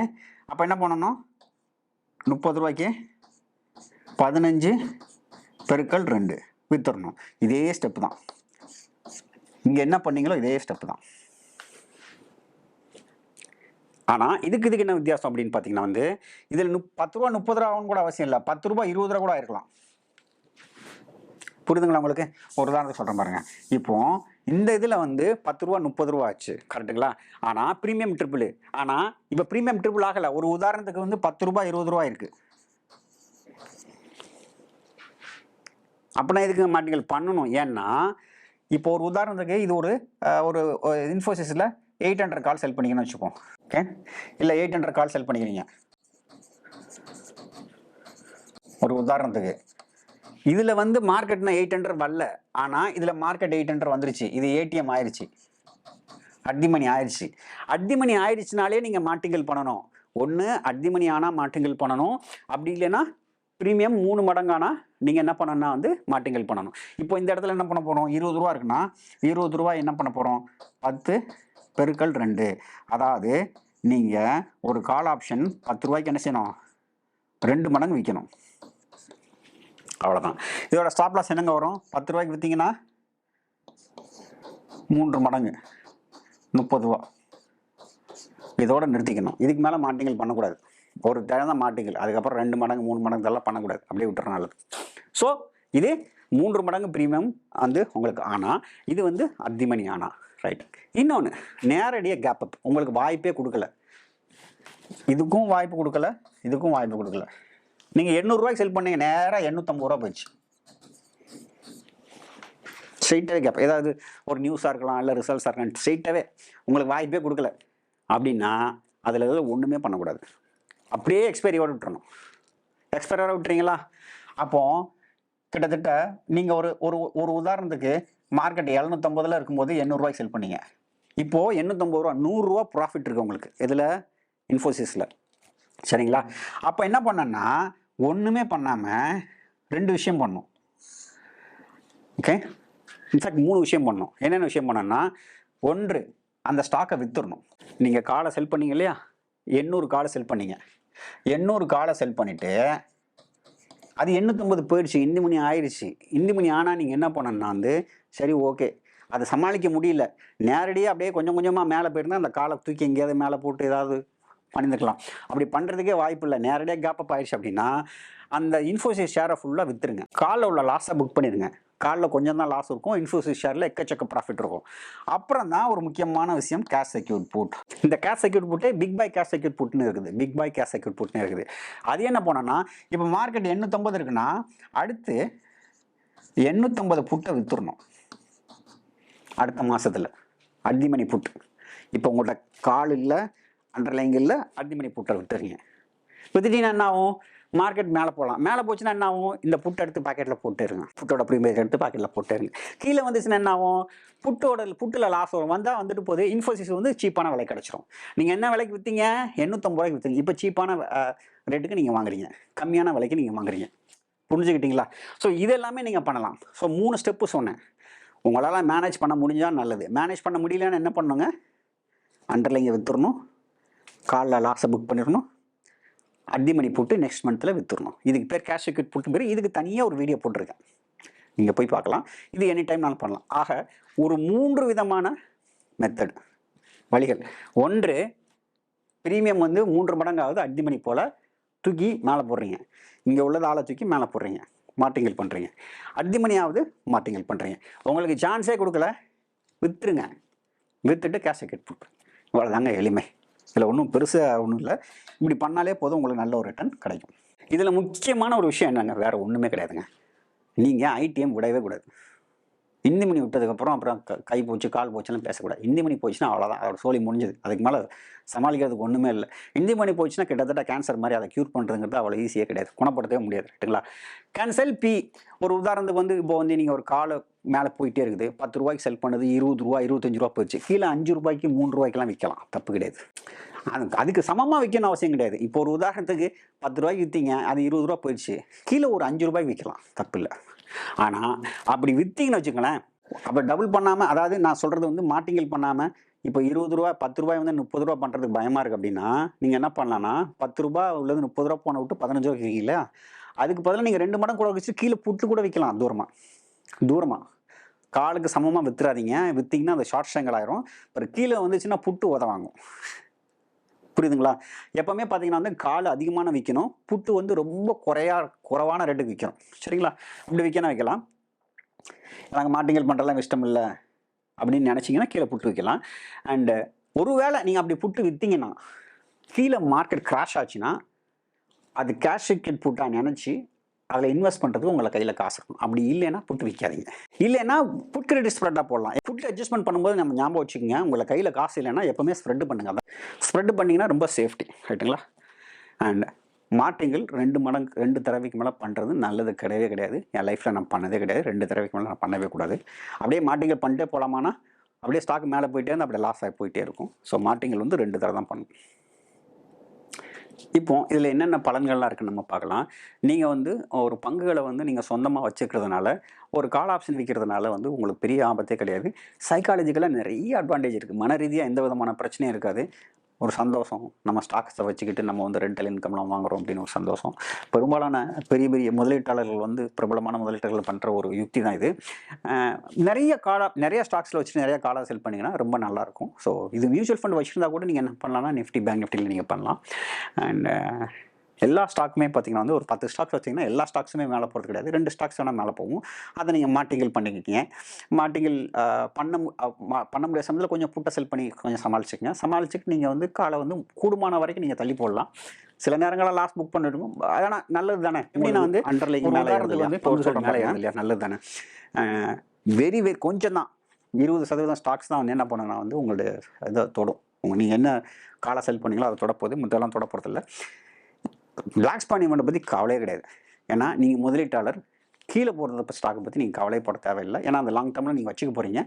அப்போ என்ன பண்ணணும்? 30 ரூபாய்க்கு 15 பெருக்கல் 2 வித்துடணும். இதே ஸ்டெப்பு தான் இங்கே என்ன பண்ணீங்களோ, இதே ஸ்டெப்பு தான். ஆனால் இதுக்கு என்ன வித்தியாசம் அப்படின்னு பார்த்தீங்கன்னா வந்து இதில் 10 ரூபா 30 ரூபான்னு கூட அவசியம் இல்லை, 10 ரூபா 20 ரூபா கூட இருக்கலாம். புரியுதுங்களா உங்களுக்கு? ஒரு உதாரணத்தை சொல்கிறேன் பாருங்க. இப்போ இந்த இதில் வந்து 10 ரூபா 30 ரூபா ஆச்சு, கரெக்டுங்களா? ஆனால் ப்ரீமியம் ட்ரிபிள், ஆனால் இப்போ ப்ரீமியம் ட்ரிபிள் ஆகலை. ஒரு உதாரணத்துக்கு வந்து 10 ரூபா 20 ரூபா இருக்குது. அப்படின்னா இதுக்கு மார்டிங்கல் பண்ணணும். ஏன்னா இப்போ ஒரு உதாரணத்துக்கு இது ஒரு ஒரு இன்ஃபோசிஸில் 800 கால் செல் பண்ணிக்கணும்னு வச்சுப்போம். ஓகே, இல்லை 800 கால் செல் பண்ணிக்கிறீங்க ஒரு உதாரணத்துக்கு. இதில் வந்து மார்க்கெட்னா 800 வரல, ஆனால் இதில் மார்க்கெட் 800 வந்துருச்சு. இது ஏடிஎம் ஆயிடுச்சு, அட்டிமணி ஆயிடுச்சு. அட்டிமணி ஆயிடுச்சுனாலே நீங்கள் மார்டிங்கல் பண்ணணும். ஒன்று அட்டிமணி ஆனால் மார்டிங்கல் பண்ணணும், அப்படி இல்லைன்னா ப்ரீமியம் 3 மடங்கானா நீங்கள் என்ன பண்ணணும்னா வந்து மார்டிங்கல் பண்ணணும். இப்போ இந்த இடத்துல என்ன பண்ண போகிறோம், 20 ரூபா இருக்குன்னா 20 ரூபா என்ன பண்ண போகிறோம், 10 பெருக்கல் 2. அதாவது நீங்கள் ஒரு கால் ஆப்ஷன் 10 ரூபாய்க்கு என்ன செய்யணும், 2 மடங்கு விற்கணும். அவ்வளோதான். இதோட ஸ்டாப் லாஸ் என்னங்க வரும், 10 ரூபாய்க்கு விற்றீங்கன்னா 3 மடங்கு 30 ரூபா. இதோட நிறுத்திக்கணும். இதுக்கு மேலே மார்டிங்கல் பண்ணக்கூடாது. ஒரு டைம் தான் மார்டிங்கல், அதுக்கப்புறம் 2 மடங்கு 3 மடங்கு இதெல்லாம் பண்ணக்கூடாது, அப்படியே விட்டுற நல்லது. ஸோ இது 3 மடங்கு ப்ரீமியம் வந்து உங்களுக்கு ஆனால் இது வந்து அத்திமணி ஆனால் ரைட். இன்னொன்று நேரடியாக கேப் அப் உங்களுக்கு வாய்ப்பே கொடுக்கல, இதுக்கும் வாய்ப்பு கொடுக்கல, இதுக்கும் வாய்ப்பு கொடுக்கல. நீங்கள் 800 ரூபாய்க்கு செல் பண்ணீங்க, நேராக 850 ரூபா போயிடுச்சு. ஸ்ட்ரெயிட்டாகவே கேப், ஏதாவது ஒரு நியூஸாக இருக்கலாம், இல்லை ரிசல்ட்ஸாக இருக்கலாம், ஸ்ட்ரெயிட்டாகவே உங்களுக்கு வாய்ப்பே கொடுக்கல அப்படின்னா அதில் எதாவது ஒன்றுமே பண்ணக்கூடாது, அப்படியே எக்ஸ்பைரியோட விட்டுறணும். எக்ஸ்பைரியோட விட்டுறீங்களா, அப்போது கிட்டத்தட்ட நீங்கள் ஒரு ஒரு ஒரு உதாரணத்துக்கு மார்க்கெட் 750 இருக்கும்போது 800 ரூபாய்க்கு செல் பண்ணீங்க. இப்போது 850 ரூபா, 100 ரூபா ப்ராஃபிட் இருக்குது உங்களுக்கு இதில் இன்ஃபோசிஸில், சரிங்களா? அப்போ என்ன பண்ணேன்னா ஒன்றுமே பண்ணாமல் 2 விஷயம் பண்ணணும். ஓகே, இன்ஃபேக்ட் 3 விஷயம் பண்ணணும். என்னென்ன விஷயம் பண்ணோன்னா, ஒன்று அந்த ஸ்டாக்கை விற்றுடணும். நீங்கள் காலை செல் பண்ணீங்க இல்லையா, 800 காலை செல் பண்ணீங்க, 800 காலை செல் பண்ணிவிட்டு அது 850 போயிடுச்சு, இந்த மணி ஆயிடுச்சு. இந்த மணி ஆனால் நீங்கள் என்ன பண்ணணும்னா வந்து சரி ஓகே அதை சமாளிக்க முடியல, நேரடியாக அப்படியே கொஞ்சம் கொஞ்சமாக மேலே போயிருந்தால் அந்த காலை தூக்கி எங்கேயாவது மேலே போட்டு ஏதாவது பண்ணியிருக்கலாம். அப்படி பண்ணுறதுக்கே வாய்ப்பு இல்லை. நேரடியாக கேப் அப் ஆயிடுச்சு அப்படின்னா அந்த இன்ஃபோசிஸ் ஷேரை ஃபுல்லாக விற்றுருங்க, காலில் உள்ள லாஸை புக் பண்ணிடுங்க. காலில் கொஞ்சம் தான் லாஸ் இருக்கும், இன்ஃபோசிஸ் ஷேரில் எக்கச்சக்க ப்ராஃபிட் இருக்கும். அப்புறம் தான் ஒரு முக்கியமான விஷயம் கேஷ் செக்யூர்ட் புட். இந்த கேஷ் செக்யூர்ட் புட்டே பிக் பை கேஷ் செக்யூர்ட் புட்னு இருக்குது, பிக் பை கேஷ் செக்யூர்ட் புட்னு இருக்குது. அது என்ன போனோன்னா, இப்போ மார்க்கெட் 850 இருக்குன்னா அடுத்து 850 புட்டை விற்றுடணும் அடுத்த மாதத்தில். அட்டிமணி புட், இப்போ உங்கள்கிட்ட கால் இல்லை, அண்டர்லைங் இல்லை, அட்டிமணி புட்டை விட்டுறீங்க. வித்துட்டீங்கன்னா என்ன ஆகும், மார்க்கெட் மேலே போகலாம். மேலே போச்சுன்னா என்ன ஆகும், இந்த புட்டை எடுத்து பாக்கெட்டில் போட்டுருங்க, புட்டோட ப்ரீமியம் எடுத்து பாக்கெட்டில் போட்டுருங்க. கீழே வந்துச்சுன்னா என்ன ஆகும், புட்டில் லாஸ் வரும். வந்தால் வந்துட்டு போது இன்ஃபோசிஸ் வந்து சீப்பான விலை கிடச்சிரும். நீங்கள் என்ன விலைக்கு விற்றீங்க, 850 ரூபாய்க்கு விற்றீங்க, இப்போ சீப்பான ரேட்டுக்கு நீங்கள் வாங்குறீங்க, கம்மியான விலைக்கு நீங்கள் வாங்குறீங்க. புரிஞ்சுக்கிட்டீங்களா? ஸோ இதெல்லாமே நீங்கள் பண்ணலாம். ஸோ 3 ஸ்டெப்பு சொன்னேன். உங்களால் மேனேஜ் பண்ண முடிஞ்சால் நல்லது, மேனேஜ் பண்ண முடியலன்னு என்ன பண்ணுங்க, அண்டர்லைங்கை விற்றுடணும், காலில் லாஸை புக் பண்ணிடணும், அட்டிமணி போட்டு நெக்ஸ்ட் மந்த்தில் விற்றுடணும். இதுக்கு பேர் கேஷ் செக்யூர்ட் போட்டு பேர். இதுக்கு தனியாக ஒரு வீடியோ போட்டிருக்கேன், நீங்கள் போய் பார்க்கலாம். இது எனி டைம் நான் பண்ணலாம். ஆக ஒரு 3 விதமான மெத்தட் வழிகள். ஒன்று, ப்ரீமியம் வந்து 3 மடங்காவது அட்டிமணி போல் தூக்கி மேலே போடுறீங்க, இங்கே உள்ளது ஆளை தூக்கி மேலே போடுறீங்க, மார்டிங்கல் பண்ணுறீங்க. அட்டிமணியாவது மார்டிங்கல் பண்ணுறீங்க. உங்களுக்கு சான்ஸே கொடுக்கல, விற்றுருங்க, விற்றுட்டு கேஷ் செக்யூர்ட் போட்டு. இவ்வளோதாங்க எளிமை. இதில் ஒன்றும் பெருசாக ஒன்றும் இல்லை. இப்படி பண்ணாலே போதும், உங்களுக்கு நல்ல ஒரு ரிட்டர்ன் கிடைக்கும். இதில் முக்கியமான ஒரு விஷயம் என்னங்க, வேறு ஒன்றுமே கிடையாதுங்க. நீங்கள் ஐடிஎம் விடவே கூடாது. இந்தி மணி விட்டதுக்கப்புறம் அப்புறம் கை போச்சு கால் போச்சுன்னு பேசக்கூடாது. இந்தி மணி போச்சுன்னா அவ்வளோதான், அதோட சோழி முடிஞ்சது. அதுக்கு மேலே சமாளிக்கிறதுக்கு ஒன்றுமே இல்லை. இந்தி மணி போச்சுன்னா கிட்டத்தட்ட கேன்சர் மாதிரி, அதை க்யூர் பண்ணுறதுங்கிறது அவ்வளோ ஈஸியாக கிடையாது, குணப்படுத்தவே முடியாது. ரைட்டுங்களா? Cancer B. ஒரு உதாரணத்துக்கு வந்து இப்போ வந்து நீங்கள் ஒரு காலை மேலே போயிட்டே இருக்குது, 10 ரூபாய்க்கு செல் பண்ணது 20 ரூபா 25 ரூபா போயிடுச்சு, கீழே 5 ரூபாய்க்கு 3 ரூபாய்க்கெலாம் விற்கலாம், தப்பு கிடையாது. அதுக்கு சமமாக விற்கணும் அவசியம் கிடையாது. இப்போ ஒரு உதாரணத்துக்கு 10 ரூபாய்க்கு விற்றீங்க, அது 20 ரூபா போயிடுச்சு, கீழே ஒரு 5 ரூபாய்க்கு விற்கலாம், தப்பு இல்லை. ஆனால் அப்படி விற்றீங்கன்னு வச்சுக்கோங்களேன், அப்போ டபுள் பண்ணாமல், அதாவது நான் சொல்கிறது வந்து மார்டிங்கல் பண்ணாமல், இப்போ 20 ரூபா 10 ரூபாய் வந்து 30 ரூபா பண்ணுறதுக்கு பயமாக இருக்குது அப்படின்னா நீங்கள் என்ன பண்ணலான்னா, 10 ரூபா உள்ளது 30 ரூபா போன விட்டு 15 ரூபா விற்கிறீங்களா, அதுக்கு பதிலாக நீங்கள் 2 மடங்கு கூட வச்சு கீழே புட்டு கூட விற்கலாம். தூரமாக காலுக்கு சமமாக விற்றுறாதீங்க. விற்றீங்கன்னா அந்த ஷார்ட் ஸ்ட்ரங்கல் ஆயிரும். அப்புறம் கீழே வந்துச்சுன்னா புட்டு உதவாங்கும். புரியுதுங்களா? எப்போவுமே பார்த்தீங்கன்னா வந்து கால் அதிகமான விற்கணும், புட்டு வந்து ரொம்ப குறைவான ரேட்டுக்கு விற்கணும். சரிங்களா? இப்படி விற்கலாம். நாங்கள் மார்டிங்கல் பண்ணுறலாம் இஷ்டம் இல்லை அப்படின்னு நினச்சிங்கன்னா கீழே புட்டு விற்கலாம். அண்டு ஒருவேளை நீங்கள் அப்படி புட்டு விற்றீங்கன்னா கீழே மார்க்கெட் கிராஷ் ஆச்சுன்னா அது கேஷ் செக்யூர்ட் புட்டாக நினச்சி அதில் இன்வெஸ்ட் பண்ணுறதுக்கு உங்களை கையில் காசு இருக்கும். அப்படி இல்லைன்னா புட் விற்காதீங்க. இல்லைன்னா புட் கிரெடிட் ஸ்ப்ரெட்டாக போடலாம். புட் அட்ஜஸ்ட்மெண்ட் பண்ணும்போது நம்ம ஞாபகம் வச்சுக்கோங்க, உங்களை கையில் காசு இல்லைன்னா எப்பவுமே ஸ்ப்ரெட் பண்ணுங்க. அதான் ஸ்ப்ரெட் பண்ணிங்கன்னா ரொம்ப சேஃப்டி, ரைட்டுங்களா? அண்ட் மார்டிங்கள் 2 தடவைக்கு மேலே பண்ணுறது நல்லது கிடையவே கிடையாது. என் லைஃப்பில் நான் பண்ணதே கிடையாது. 2 தடவைக்கு மேலே நான் பண்ணவே கூடாது. அப்படியே மார்டிங்கள் பண்ணிட்டே போகலாமான்னா அப்படியே ஸ்டாக் மேலே போயிட்டே இருந்து அப்படியே லாஸ் ஆகி போயிட்டே இருக்கும். ஸோ மார்டிங்கள் வந்து 2 தடவை தான் பண்ணணும். இப்போ இதில் என்னென்ன பலன்கள்லாம் இருக்குன்னு நம்ம பார்க்கலாம். நீங்கள் வந்து ஒரு பங்குகளை வந்து நீங்கள் சொந்தமாக வச்சுக்கிறதுனால, ஒரு கால் ஆப்ஷன் விற்கிறதுனால வந்து உங்களுக்கு பெரிய ஆபத்தே கிடையாது. சைக்காலஜிக்கலாக நிறைய அட்வான்டேஜ் இருக்குது. மன ரீதியாக எந்த விதமான பிரச்சனையும் இருக்காது. ஒரு சந்தோஷம், நம்ம ஸ்டாக்ஸை வச்சுக்கிட்டு நம்ம வந்து ரெண்டல் இன்கம்லாம் வாங்குகிறோம் அப்படின்னு ஒரு சந்தோஷம். பெரும்பாலான பெரிய பெரிய முதலீட்டாளர்கள் வந்து பிரபலமான முதலீட்டாளர்கள் பண்ணுற ஒரு யுக்தி தான் இது. நிறைய ஸ்டாக்ஸில் வச்சுட்டு நிறைய காலாக செல் பண்ணிங்கன்னா ரொம்ப நல்லாயிருக்கும். ஸோ இது மியூச்சுவல் ஃபண்ட் வச்சுருந்தா கூட நீங்கள் என்ன பண்ணலாம்னா நிஃப்டி, பேங்க் நிஃப்டியில் நீங்கள் பண்ணலாம். அண்ட் எல்லா ஸ்டாக்குமே பார்த்தீங்கன்னா வந்து ஒரு 10 ஸ்டாக்ஸ் வச்சிங்கன்னா எல்லா ஸ்டாக்ஸுமே மேலே போகிறது கிடையாது. 2 ஸ்டாக்ஸ் வேணால் மேலே போகும். அதை நீங்கள் மார்டிங்கள் பண்ணிக்கிங்க. மார்டிங்கள் பண்ண முடியாத சமயத்தில் கொஞ்சம் புட்டை செல் பண்ணி கொஞ்சம் சமாளிச்சுட்டு நீங்கள் வந்து காலை வந்து கூடுமான வரைக்கும் நீங்கள் தள்ளி போடலாம். சில நேரங்களில் லாஸ்ட் புக் பண்ணிருக்கும். அதனால் நல்லது தானே. எப்படின்னா வந்து அண்டர்லைங் மேலே வந்து மேலே இல்லையா, நல்லது தானே. வெரி கொஞ்சம் தான் 20% ஸ்டாக்ஸ் தான் வந்து என்ன பண்ணுங்கன்னா வந்து உங்களுடைய இதை தொடும். நீங்கள் என்ன காலை செல் பண்ணீங்களோ அதை தொட போகுது, முதலாம் தொட போகிறதில்ல. பிளாக் ஸ்பான் ஈவெண்ட்டை பற்றி கவலையே கிடையாது. ஏன்னா நீங்கள் முதலீட்டாளர் கீழே போகிறத ஸ்டாக்கை பற்றி நீங்கள் கவலைப்பட தேவையில்லை. ஏன்னா அந்த லாங் டேர்மில் நீங்கள் வச்சுக்க போகிறீங்க.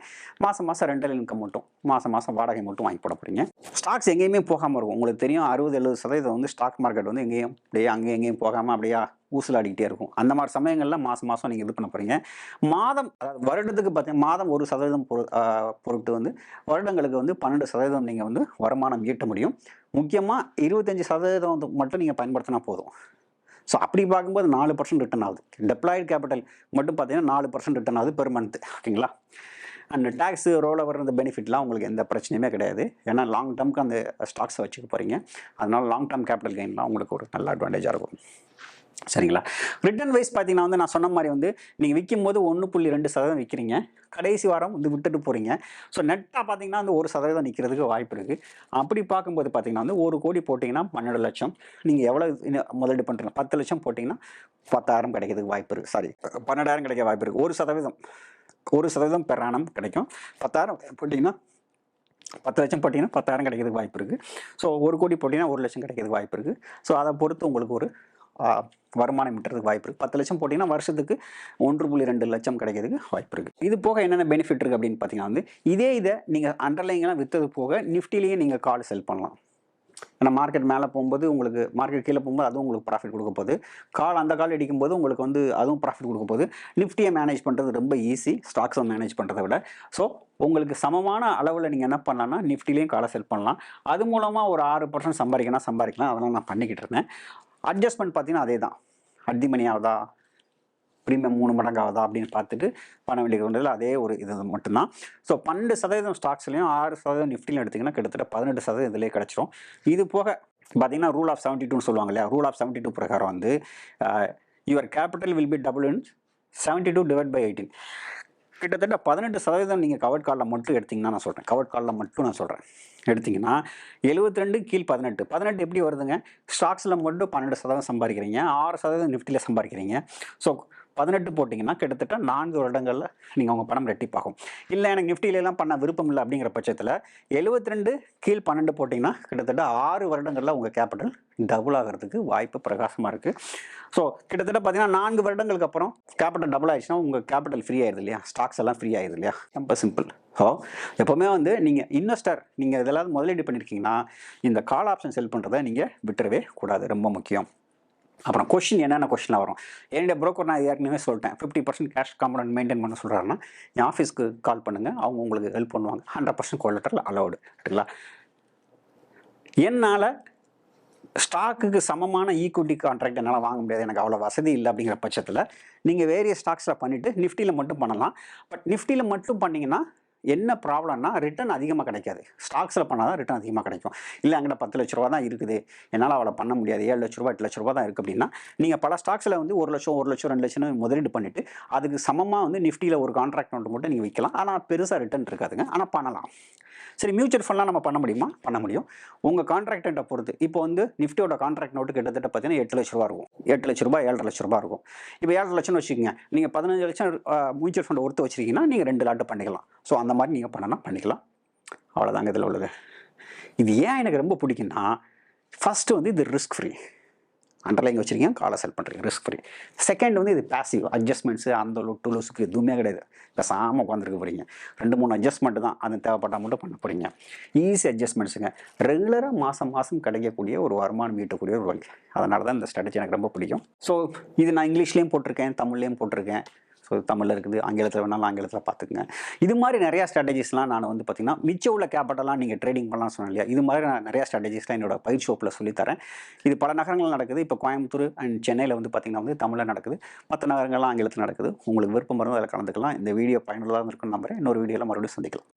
மாதம் ரெண்டல் இன்கம் மட்டும், மாதம் வாடகை மட்டும் வாங்கி போட போகிறீங்க. ஸ்டாக்ஸ் எங்கேயுமே போகாமல் இருக்கும். உங்களுக்கு தெரியும் 60-70% வந்து ஸ்டாக் மார்க்கெட் வந்து எங்கேயும் அப்படியே எங்கேயும் போகாமல் அப்படியே ஊசலாடிக்கிட்டே இருக்கும். அந்த மாதிரி சமயங்களில் மாதம் நீங்கள் இது பண்ண போகிறீங்க. வருடத்துக்கு பார்த்தீங்கன்னா மாதம் 1% பொருட்டு வந்து வருடங்களுக்கு வந்து 12% நீங்கள் வந்து வருமானம் ஈட்ட முடியும். முக்கியமாக 25% மட்டும் நீங்கள் பயன்படுத்தினா போதும். ஸோ அப்படி பார்க்கும்போது 4% ரிட்டர்ன் ஆகுது. டெப்ளாய்டு கேபிட்டல் மட்டும் பார்த்தீங்கன்னா 4% ரிட்டர்ன் ஆகுது பெர் மந்த். ஓகேங்களா? அண்ட் டேக்ஸு ரோல் ஓவர் இந்த பெனிஃபிட்லாம் உங்களுக்கு எந்த பிரச்சனையுமே கிடையாது. ஏன்னா லாங் டேர்முக்கு அந்த ஸ்டாக்ஸை வச்சுக்க போகிறீங்க. அதனால் லாங் டேர்ம் கேபிட்டல் கெயின்லாம் உங்களுக்கு ஒரு நல்ல அட்வான்டேஜாக இருக்கும். சரிங்களா? ரிட்டர்ன் வைஸ் பார்த்தீங்கன்னா வந்து நான் சொன்ன மாதிரி வந்து நீங்கள் விற்கும் போது 1.2% விற்கிறீங்க. கடைசி வாரம் வந்து விட்டுட்டு போகிறீங்க. ஸோ நெட்டாக பார்த்தீங்கன்னா வந்து 1% நிற்கிறதுக்கு வாய்ப்பு இருக்குது. அப்படி பார்க்கும்போது பார்த்தீங்கன்னா வந்து 1 கோடி போட்டிங்கன்னா 12 லட்சம். நீங்கள் எவ்வளோ முதலீடு பண்ணுறீங்க? 10 லட்சம் போட்டிங்கன்னா 10,000 கிடைக்கிறதுக்கு வாய்ப்பு இருக்குது. 12,000 கிடைக்க வாய்ப்பு இருக்குது. 1% பெர் ஆனம் கிடைக்கும். 10,000 போட்டிங்கன்னா 10 லட்சம் போட்டிங்கன்னா 10,000 கிடைக்கிறதுக்கு வாய்ப்பு இருக்குது. ஸோ 1 கோடி போட்டிங்கன்னா 1 லட்சம் கிடைக்கிறதுக்கு வாய்ப்பு இருக்குது. ஸோ அதை பொறுத்து உங்களுக்கு ஒரு வருமானம் ஈட்டுறதுக்கு வாய்ப்பு இருக்குது. 10 லட்சம் போட்டிங்கன்னா வருஷத்துக்கு 1.2 லட்சம் கிடைக்கிறதுக்கு வாய்ப்பு இருக்குது. இது போக என்னென்ன பெனிஃபிட் இருக்குது அப்படின்னு பார்த்தீங்கன்னா வந்து இதை நீங்கள் அண்டர்லைங்கெல்லாம் விற்றது போக நிஃப்டிலேயே நீங்கள் கால் செல் பண்ணலாம். ஏன்னா மார்க்கெட் மேலே போகும்போது உங்களுக்கு மார்க்கெட் கீழே போகும்போது அதுவும் உங்களுக்கு ப்ராஃபிட் கொடுக்க போகுது. அந்த கால் அடிக்கும்போது உங்களுக்கு வந்து அதுவும் ப்ராஃபிட் கொடுக்க போகுது. நிஃப்டியை மேனேஜ் பண்ணுறது ரொம்ப ஈஸி ஸ்டாக்ஸை மேனேஜ் பண்ணுறதை விட. ஸோ உங்களுக்கு சமமான அளவில் நீங்கள் என்ன பண்ணலாம்னா நிஃப்டிலையும் காலை செல் பண்ணலாம். அது மூலமாக ஒரு 6% சம்பாதிக்கலாம். அதெல்லாம் நான் பண்ணிக்கிட்டு இருந்தேன். அட்ஜஸ்ட்மெண்ட் பார்த்தீங்கன்னா அதே தான். அடி மணி ஆகுதா, ப்ரீமியம் 3 மடங்கு ஆகுதா அப்படின்னு பார்த்துட்டு பண்ண வேண்டியது அதே ஒரு இது மட்டும்தான். ஸோ 12% ஸ்டாக்ஸ்லையும் 6% நிஃப்டிலையும் எடுத்திங்கன்னா கிட்டத்தட்ட 18% இதிலே கிடச்சிரும். இது போக பார்த்தீங்கன்னா ரூல் ஆஃப் 72ன்னு சொல்லுவாங்க இல்லையா? ரூல் ஆஃப் 72 பிரகாரம் வந்து your capital will be double in 72 divide by 18. கிட்டத்தட்ட 18% நீங்கள் கவர்ட் காலில் மட்டும் எடுத்திங்கன்னா நான் சொல்கிறேன். கவர்ட் காலில் மட்டும் நான் சொல்கிறேன் எடுத்திங்கன்னா 72 கீழ் 18 எப்படி வருதுங்க? ஸ்டாக்ஸில் மட்டும் 12% சம்பாதிக்கிறீங்க, 6% நிஃப்டியில் சம்பாதிக்கிறீங்க. ஸோ 18 போட்டிங்கன்னா கிட்டத்தட்ட 4 வருடங்களில் நீங்கள் உங்கள் பணம் ரெட்டிப்பாகும். இல்லை எனக்கு நிஃப்டியிலலாம் பண்ண விருப்பம் இல்லை அப்படிங்கிற பட்சத்தில் 72 கீழ் 12 போட்டிங்கன்னா கிட்டத்தட்ட 6 வருடங்களில் உங்கள் கேபிட்டல் டபுள் ஆகிறதுக்கு வாய்ப்பு பிரகாசமாக இருக்குது. ஸோ கிட்டத்தட்ட பார்த்தீங்கன்னா 4 வருடங்களுக்கு அப்புறம் கேபிட்டல் டபுள் ஆயிடுச்சுன்னா உங்கள் கேபிட்டல் ஃப்ரீ ஆயிடுது இல்லையா? ஸ்டாக்ஸ் எல்லாம் ஃப்ரீ ஆயிடுது இல்லையா? ரொம்ப சிம்பிள். ஸோ எப்போவுமே வந்து நீங்கள் இன்வெஸ்டர் நீங்கள் இதெல்லாம் முதலீடு பண்ணியிருக்கீங்கன்னா இந்த கால் ஆப்ஷன் செல் பண்ணுறதை நீங்கள் விட்டுறவே கூடாது. ரொம்ப முக்கியம். அப்புறம் என்னென்ன கொஸ்டின்லாம் வரும்? என்னுடைய ப்ரோக்கர் நான் ஏற்கனவே சொல்லிட்டேன் 50% கேஷ் காம்பனன்ட் மெயின்டைன் பண்ண சொல்கிறாருன்னா என் ஆஃபீஸ்க்கு கால் பண்ணுங்கள். அவங்க உங்களுக்கு ஹெல்ப் பண்ணுவாங்க. 100% கோலட்டரல் அலௌடு. சரிங்களா? என்னால் ஸ்டாக்குக்கு சமமான ஈக்விட்டி கான்ட்ராக்ட் என்னால் வாங்க முடியாது, எனக்கு அவ்வளோ வசதி இல்லை அப்படிங்கிற பட்சத்தில் நீங்கள் வேரிய ஸ்டாக்ஸில் பண்ணிவிட்டு நிஃப்டியில் மட்டும் பண்ணலாம். பட் நிஃப்டியில் மட்டும் பண்ணிங்கன்னா என்ன ப்ராப்ளம்னா ரிட்டர்ன் அதிகமாக கிடைக்காது. ஸ்டாக்ஸில் பண்ணால் தான் ரிட்டர்ன் அதிகமாக கிடைக்கும். இல்லை அங்கே 10 லட்ச ரூபா தான் இருக்குது, என்னால் அவளை பண்ண முடியாது, 7 லட்ச ரூபா 8 லட்ச ரூபா தான் இருக்குது அப்படின்னா, நீங்கள் பல ஸ்டாக்ஸில் வந்து 1 லட்சம் 1 லட்சம் 2 லட்சம்னு முதலீடு பண்ணிவிட்டு அதுக்கு சமமாக வந்து நிஃப்டியில் ஒரு கான்ட்ராக்ட் நோட்டு மட்டும் நீங்கள் விற்கலாம். ஆனால் பெருசாக ரிட்டர்ன் இருக்காதுங்க, ஆனால் பண்ணலாம். சரி, மியூச்சுவல் ஃபண்ட்லாம் நம்ம பண்ண முடியுமா? பண்ண முடியும். உங்கள் கான்ட்ராக்டை பொறுத்து. இப்போ வந்து நிஃப்டியோட கான்ட்ராக்ட் நோட்டு கிட்டத்தட்ட பார்த்தீங்கன்னா 8 லட்ச ரூபா இருக்கும். 8 லட்ச ரூபா 7.5 லட்ச ரூபா இருக்கும். இப்போ 7 லட்சம்னு வச்சுக்கோங்க, நீங்கள் 15 லட்சம் மியூச்சுவல் ஃபண்ட் ஒருத்து வச்சுருக்கீங்கன்னா நீங்கள் 2 லாட்டு பண்ணிக்கலாம். ஸோ அந்த மாதிரி நீங்கள் பண்ணனா பண்ணிக்கலாம். அவ்வளோதாங்க இதில் உள்ளது. இது ஏன் எனக்கு ரொம்ப பிடிக்குன்னா, ஃபஸ்ட்டு வந்து இது ரிஸ்க் ஃப்ரீ. அண்டர்லைங் வச்சுருக்கீங்க, காலை செல் பண்ணுறீங்க, ரிஸ்க் ஃப்ரீ. செகண்ட் வந்து இது பேசிவ். அட்ஜஸ்ட்மெண்ட்ஸு அந்த லொட்டு லொசுக்கு எதுவுமே கிடையாது. பேசாமல் உட்காந்துருக்க போகிறீங்க. 2-3 அட்ஜஸ்ட்மெண்ட்டு தான், அது தேவைப்பட்டால் மட்டும் பண்ண போகிறீங்க. ஈஸி அட்ஜஸ்ட்மெண்ட்ஸுங்க. ரெகுலராக மாதம் கிடைக்கக்கூடிய ஒரு வருமானம் ஈட்டக்கூடிய ஒரு வழி. அதனால தான் இந்த ஸ்ட்ராட்டஜி எனக்கு ரொம்ப பிடிக்கும். ஸோ இது நான் இங்கிலீஷ்லேயும் போட்டிருக்கேன், தமிழ்லேயும் போட்டிருக்கேன். ஸோ தமிழில் இருக்குது, ஆங்கிலத்தில் வேணாலும் ஆங்கிலத்தில் பார்த்துக்குங்க. இது மாதிரி நிறையா ஸ்ட்ராட்டஜிஸ்லாம் நான் வந்து பார்த்திங்கன்னா மிச்சம் உள்ள கேபிட்டலாம் நீங்கள் ட்ரேடிங் பண்ணலாம் சொன்னேன் இல்லையா, இது மாதிரி நான் நிறையா ஸ்ட்ராட்டஜிஸ்லாம் என்னோட பயிற்சி வகுப்பில் சொல்லித்தரேன். இது பல நகரங்கள் நடக்குது. இப்போ கோயம்புத்தூர் அண்ட் சென்னையில் வந்து பார்த்திங்கன்னா வந்து தமிழில் நடக்குது, மற்ற நகரங்கள்லாம் ஆங்கிலத்தில் நடக்குது. உங்களுக்கு விருப்பம் இருந்தால் அதில் கலந்துக்கலாம். இந்த வீடியோ பயனுள்ளதாக இருக்குன்னு நம்புறேன். இன்னொரு வீடியோவில் மறுபடியும் சந்திக்கலாம்.